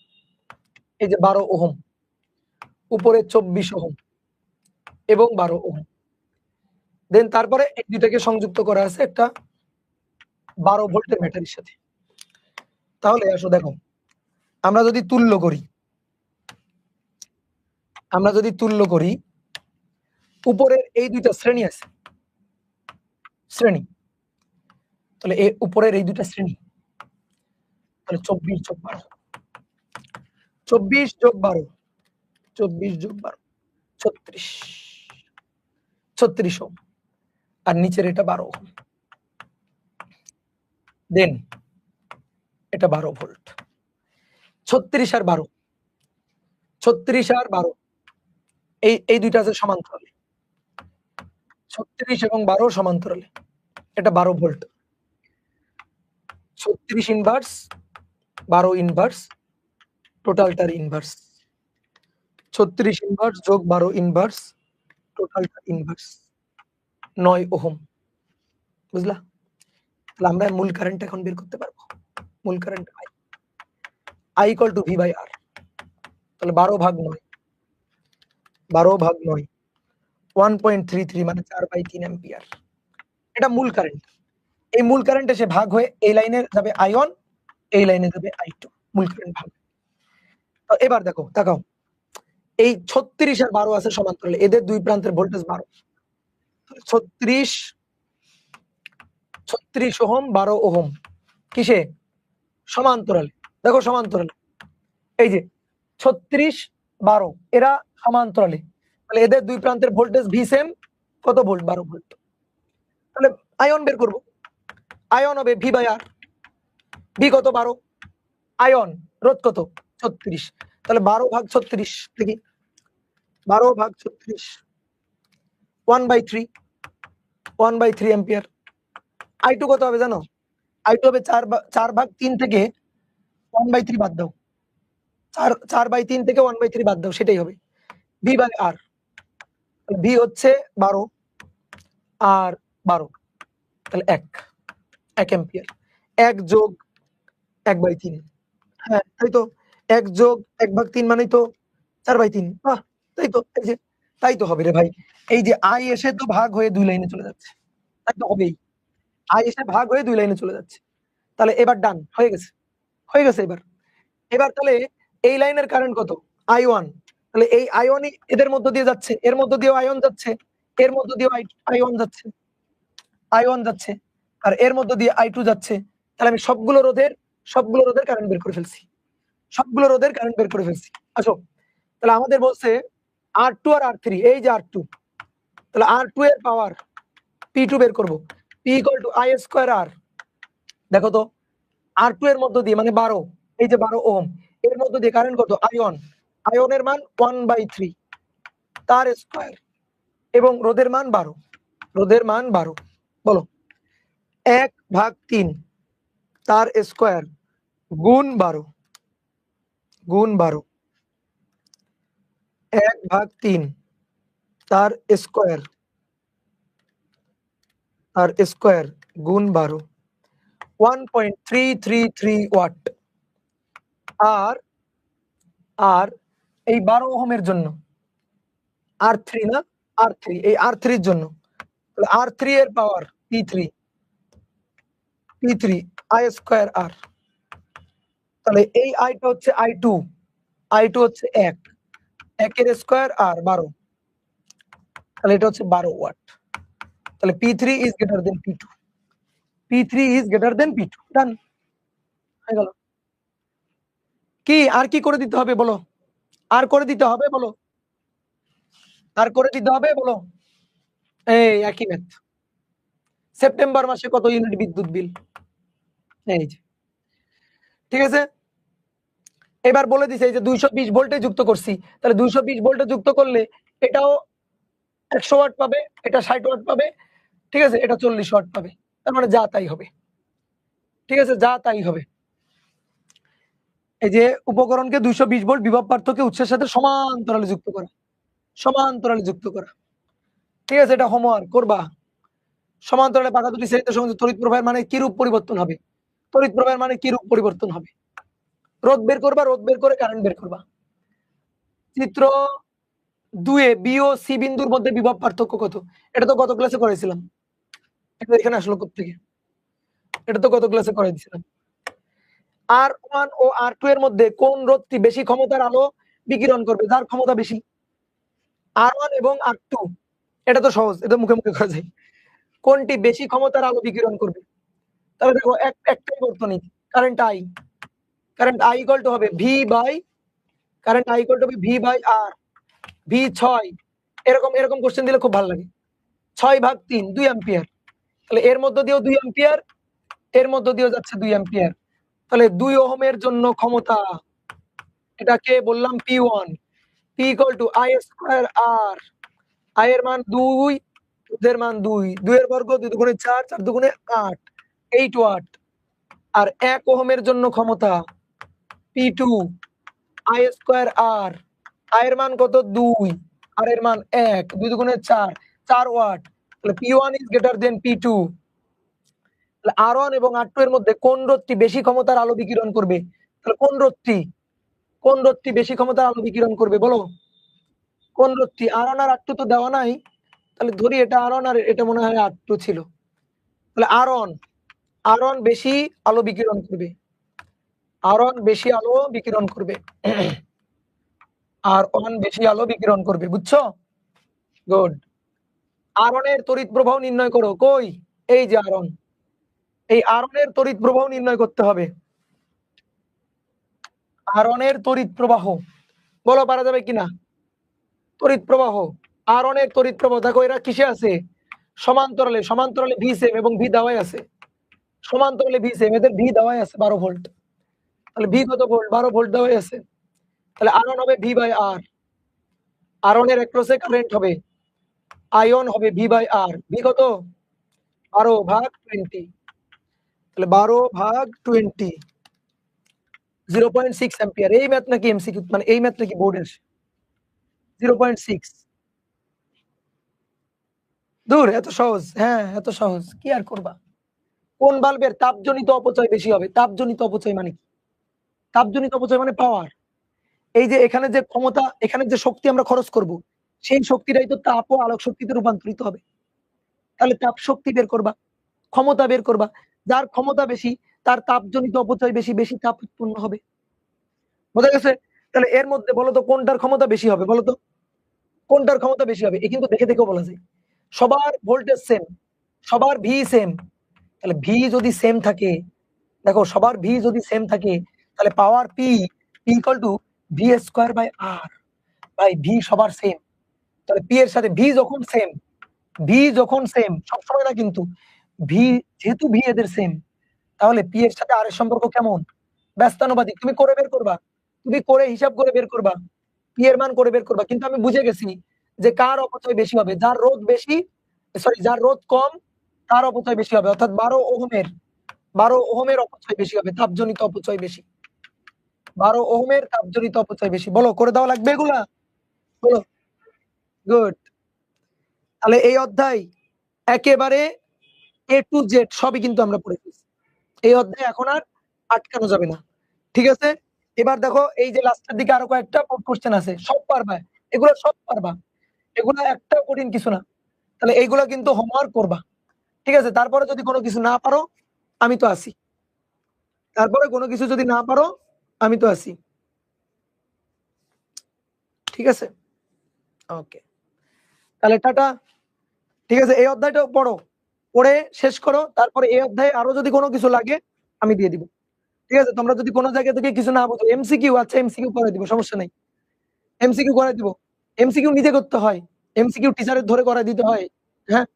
এই যে 12 ওহম, উপরে 24 ওহম এবং 12 ওহম। দেন তারপরে এই দুইটাকে সংযুক্ত করা আছে একটা 12 ভোল্টের ব্যাটারির সাথে। তাহলে আসো দেখো আমরা যদি তুল্য করি উপরের এই দুইটা শ্রেণী আছে শ্রেণী, তাহলে উপরের এই দুইটা শ্রেণী, তাহলে 24 যোগ 12 24 যোগ 12 24 যোগ 12 36 ওহম আর নিচের এটা 12 ওহম। দেন এটা 12 ভোল্ট। 36 আর 12 এই দুইটা আছে সমান্তরালে। 36 এবং 12 সমান্তরালে। এটা 12 ভোল্ট। 36 ইনভার্স 12 ইনভার্স টোটালটার ইনভার্স। 36 ইনভার্স যোগ 12 ইনভার্স টোটালটার ইনভার্স 9 ওহম। বুঝলা? তাহলে আমরা মূল কারেন্ট এখন বের করতে পারবো। মূল কারেন্ট I = V/R। তাহলে 12 ভাগ 9 1.33 মানে 4/3 অ্যাম্পিয়ার। এটা মূল কারেন্ট। এই মূল কারেন্ট এসে ভাগ হয়ে এই লাইনে যাবে I1, এই লাইনে যাবে I2। মূল কারেন্ট ভাগ। তো এবার দেখো তাকাও এই 36 আর 12 আছে সমান্তরালে, এদের দুই প্রান্তের ভোল্টেজ 12। 36 ওহম 12 ওহম কিসে? সমান্তরালে। দেখো সমান্তরালে এই যে 36 12 এরা সমান্তরালে, তাহলে এদের দুই প্রান্তের ভোল্টেজ V সেম। কত ভোল্ট? 12 ভোল্ট। তাহলে আয়ন বের করব। আয়ন হবে V/R। V কত? 12। আয়ন রোধ কত? 36। তাহলে 12 ভাগ 36 দেখি। 12 ভাগ 36 1/3 অ্যাম্পিয়ার। I2 কত হবে জানো? I2 হবে 4 ভাগ 3 থেকে 1/3 বাদ দাও। 4/3 থেকে 1/3 বাদ দাও, সেটাই হবে V/R। V হচ্ছে 12 আর 12 তাহলে 1 অ্যাম্পিয়ার। 1 যোগ 1/3। হ্যাঁ তাই তো। 1 যোগ 1/3 মানেই তো 4/3। বাহ, তাই তো। এই যে তাই তো হবে রে ভাই। এই যে I এসে তো ভাগ হয়ে 2 লাইনে চলে যাচ্ছে। তাই তো হবেই। I এসে ভাগ হয়ে 2 লাইনে চলে যাচ্ছে। তাহলে এবার ডান হয়ে গেছে। হয়ে গেছে এবার। এবার তাহলে এই লাইনের কারেন্ট কত? I1। তাহলে এই আয়নই এদের মধ্য দিয়ে যাচ্ছে, এর মধ্য দিয়েও আয়ন যাচ্ছে, এর মধ্য দিয়েও I1 যাচ্ছে, I1 যাচ্ছে আর এর মধ্য দিয়ে I2 যাচ্ছে। তাহলে আমি সবগুলো রোধের কারেন্ট বের করে ফেলছি। সবগুলো রোধের কারেন্ট বের করে ফেলছি। আসো তাহলে আমাদের বলছে R2 আর R3, এই যে R2, তাহলে R2 এর পাওয়ার P2 বের করব। P = I²R। দেখো তো R2 এর মধ্য দিয়ে মানে 12, এই যে 12 ওহম, এর মধ্য দিয়ে কারেন্ট কত? I1। আয়নের মান 1/3 তার স্কয়ার এবং রোধের মান 12। রোধের মান 12। বলো 1/3 তার স্কয়ার গুণ 12 গুণ 12 1/3 তার স্কয়ার গুণ 12 1.333 ওয়াট। আর এই 12 ওহমের জন্য R3 না R3 এই R3 এর জন্য তাহলে R3 এর পাওয়ার P3 I স্কয়ার R। তাহলে এই আইটা হচ্ছে I2 হচ্ছে 1 এর স্কয়ার আর 12, তাহলে এটা হচ্ছে 12 ওয়াট। তাহলে P3 is greater than P2, P3 is greater than P2, ডান হয়ে গেল। কি আর কি করে দিতে হবে বলো, আর করে দিতে হবে বলো, আর করে দিতে হবে বলো। এই একই ম্যাথ। সেপ্টেম্বর মাসে কত ইউনিট বিদ্যুৎ বিল, এই যে ঠিক আছে। এবার বলে দিছে এই যে 220 ভোল্টে যুক্ত করছি, তাহলে 220 ভোল্টে যুক্ত করলে এটাও 100 ওয়াট পাবে, এটা 60 ওয়াট পাবে, ঠিক আছে, এটা 40 ওয়াট পাবে। তার মানে যা তাই হবে, ঠিক আছে, যা তাই হবে। এই যে উপকরণকে 220 ভোল্ট বিভব পার্থক্য উৎসের সাথে সমান্তরালে যুক্ত করা, সমান্তরালে যুক্ত করা, ঠিক আছে, এটা হোমওয়ার্ক করবা। সমান্তরালে পাকা দুটি শ্রেণীতে সংযুক্ত তড়িৎ প্রবাহের মানে কি রূপ পরিবর্তন হবে, তড়িৎ প্রবাহের মানে কি রূপ পরিবর্তন হবে, রোধ বের করবা, রোধ বের করে কারেন্ট বের করবা। চিত্র 2 এ বি ও সি বিন্দুর মধ্যে বিভব পার্থক্য কত, এটা তো গত ক্লাসে করেছিলাম, এটা এখানে আসলো কোত্থেকে, এটা তো গত ক্লাসে করাইছিলাম। R1 ও R2 এর মধ্যে কোন রোধটি বেশি ক্ষমতার আলো বিকিরণ করবে, যার ক্ষমতা বেশি। R1 এবং R2, এটা তো সহজ, এটা মুখে মুখে করা যায়। কোনটি বেশি ক্ষমতার আলো বিকিরণ করবে, তাহলে দেখো একটাই বর্তনী, current I, current I equal two হবে কারেন্ট I ইকুয়াল টু হবে V বাই R, V 6, এরকম কোশ্চেন দিলে খুব ভালো লাগে। 6/3 2 অ্যাম্পিয়ার, তাহলে এর মধ্য দিয়েও 2 অ্যাম্পিয়ার, এর মধ্য দিয়েও যাচ্ছে 2 অ্যাম্পিয়ার, তাহলে 2 ওহমের জন্য ক্ষমতা, এটাকে বললাম P1, P equal two I square R, I এর মান 2, রোধের মান 2, 2 এর বর্গ 2 দুগুণে 4, 4 দুগুণে 8, 8 ওয়াট। আর 1 ওহমের জন্য ক্ষমতা P2 I square R, I এর মান কত 2, আর এর মান 1, 2 দুগুণে 4, 4 ওয়াট। তাহলে P1 is greater than P2। তাহলে R1 এবং R2 এর মধ্যে কোন রোধটি বেশি ক্ষমতার আলো বিকিরণ করবে, তাহলে কোন রোধটি বেশি ক্ষমতার আলো বিকিরণ করবে বলো, কোন রোধটি। R1 আর R2 তো দেওয়া নাই, তাহলে ধরি এটা R1 আর এটা মনে হয় R2 ছিল, তাহলে R1 বেশি আলো বিকিরণ করবে, R1 বেশি আলো বিকিরণ করবে, R1 বেশি আলো বিকিরণ করবে, বুঝছো, গুড। R1 এর তড়িৎ প্রবাহ নির্ণয় করো, কই এই যে R1, এই R1 এর তড়িৎ প্রবাহ নির্ণয় করতে হবে। R1 এর তড়িৎ প্রবাহ বলো পারা যাবে কিনা, তড়িৎ প্রবাহ, R1 এর তড়িৎ প্রবাহ, দেখো এরা কিসে আছে, সমান্তরালে, সমান্তরালে V সেম এবং V দেওয়াই আছে, সমান্তরালে V সেম, এদের V দেওয়াই আছে 12 ভোল্ট, তাহলে V কত ভোল্ট, 12 ভোল্ট দেওয়াই আছে, তাহলে R1 হবে V বাই R, R1 এর অ্যাক্রসে কারেন্ট হবে I1 হবে V বাই R, V কত 12/20, তাহলে 12/20 0.6 অ্যাম্পিয়ার। এই ম্যাথ নাকি এমসিকিউ, মানে এই ম্যাথ নাকি বোর্ডের 0.6, দূর এত সহজ, হ্যাঁ এত সহজ, কি আর করবা। কোন বাল্বের তাপজনিত অপচয় বেশি হবে, তাপজনিত অপচয় মানে কি, তাপজনিত অপচয় মানে পাওয়ার, এই যে এখানে যে ক্ষমতা, এখানে যে শক্তি আমরা খরচ করব, সেই শক্তিটাই তো তাপ ও আলোক শক্তিতে রূপান্তরিত হবে, তাহলে তাপ শক্তি বের করবা, ক্ষমতা বের করবা, যার ক্ষমতা বেশি তার তাপজনিত অপচয় বেশি, বেশি তাপ উৎপন্ন হবে, বোঝা গেছে। তাহলে এর মধ্যে বলো তো কোনটার ক্ষমতা বেশি হবে, বলো তো কোনটার ক্ষমতা বেশি হবে, এ কিন্তু দেখে দেখেও বলা যায়। সবার ভোল্টেজ সেম, সবার ভি সেম, তাহলে ভি যদি সেম থাকে, দেখো সবার ভি যদি সেম থাকে, তাহলে power P equal to V square by R, by V সবার সেম, তাহলে পি এর সাথে ভি যখন সেম সবসময় না কিন্তু, ভি যেহেতু ভি এদের সেম, তাহলে পি এর সাথে আর এর সম্পর্ক কেমন, ব্যস্তানুপাতিক। তুমি করে বের করবা, তুমি করে হিসাব করে বের করবা, পি এর মান করে বের করবা, কিন্তু আমি বুঝে গেছি যে কার অপচয় বেশি হবে, যার রোধ বেশি, সরি যার রোধ কম তার অপচয় বেশি হবে, অর্থাৎ 12 ওহমের অপচয় বেশি হবে, তাপজনিত অপচয় বেশি। 12 ওহমের তাপজনিত অপচয় বেশি। বলো, করে দেওয়া লাগবে এগুলা? বলো। গুড। তাহলে এই অধ্যায় একেবারে A to Z সবই কিন্তু আমরা পড়ে ফেলছি। এই অধ্যায়ে এখন আর আটকানো যাবে না। ঠিক আছে? এবার দেখো এই যে লাস্টের দিকে আরো কয়েকটা কোয়েশ্চেন আছে। সব পারবা। এগুলো সব পারবা। এগুলো একটাও কঠিন কিছু না। তাহলে এইগুলা কিন্তু হোমওয়ার্ক করবা। ঠিক আছে? তারপরে যদি কোনো কিছু না পারো, আমি তো আছি। তারপরে কোনো কিছু যদি না পারো, আমি তো আছি। ঠিক আছে? ওকে। তাহলে টাটা। ঠিক আছে? এই অধ্যায়টাও পড়ো। পড়ে শেষ করো। তারপরে এই অধ্যায়ে আরো যদি কোনো কিছু লাগে, আমি দিয়ে দিব। ঠিক আছে? তোমরা যদি কোনো জায়গা থেকে কিছু না বুঝো, এমসিকিউ আচ্ছা এমসিকিউ করাই দিব, সমস্যা নাই। এমসিকিউ করাই দিব। এমসিকিউ নিজে করতে হয়। এমসিকিউ টিচারের ধরে করাই দিতে হয়। হ্যাঁ?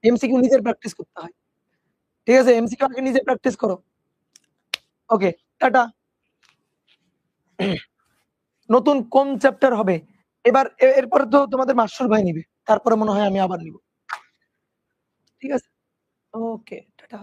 এমসিকিউ নিজের প্র্যাকটিস করতে হয়। ঠিক আছে? এমসিকিউ আগে নিজে প্র্যাকটিস করো। ওকে, টাটা। নতুন কোন চ্যাপ্টার হবে? এবার এরপরে তো তোমাদের মাসুর ভাই নিবে। তারপরে মনে হয় আমি আবার নিব। ঠিক আছে? ওকে, টাটা।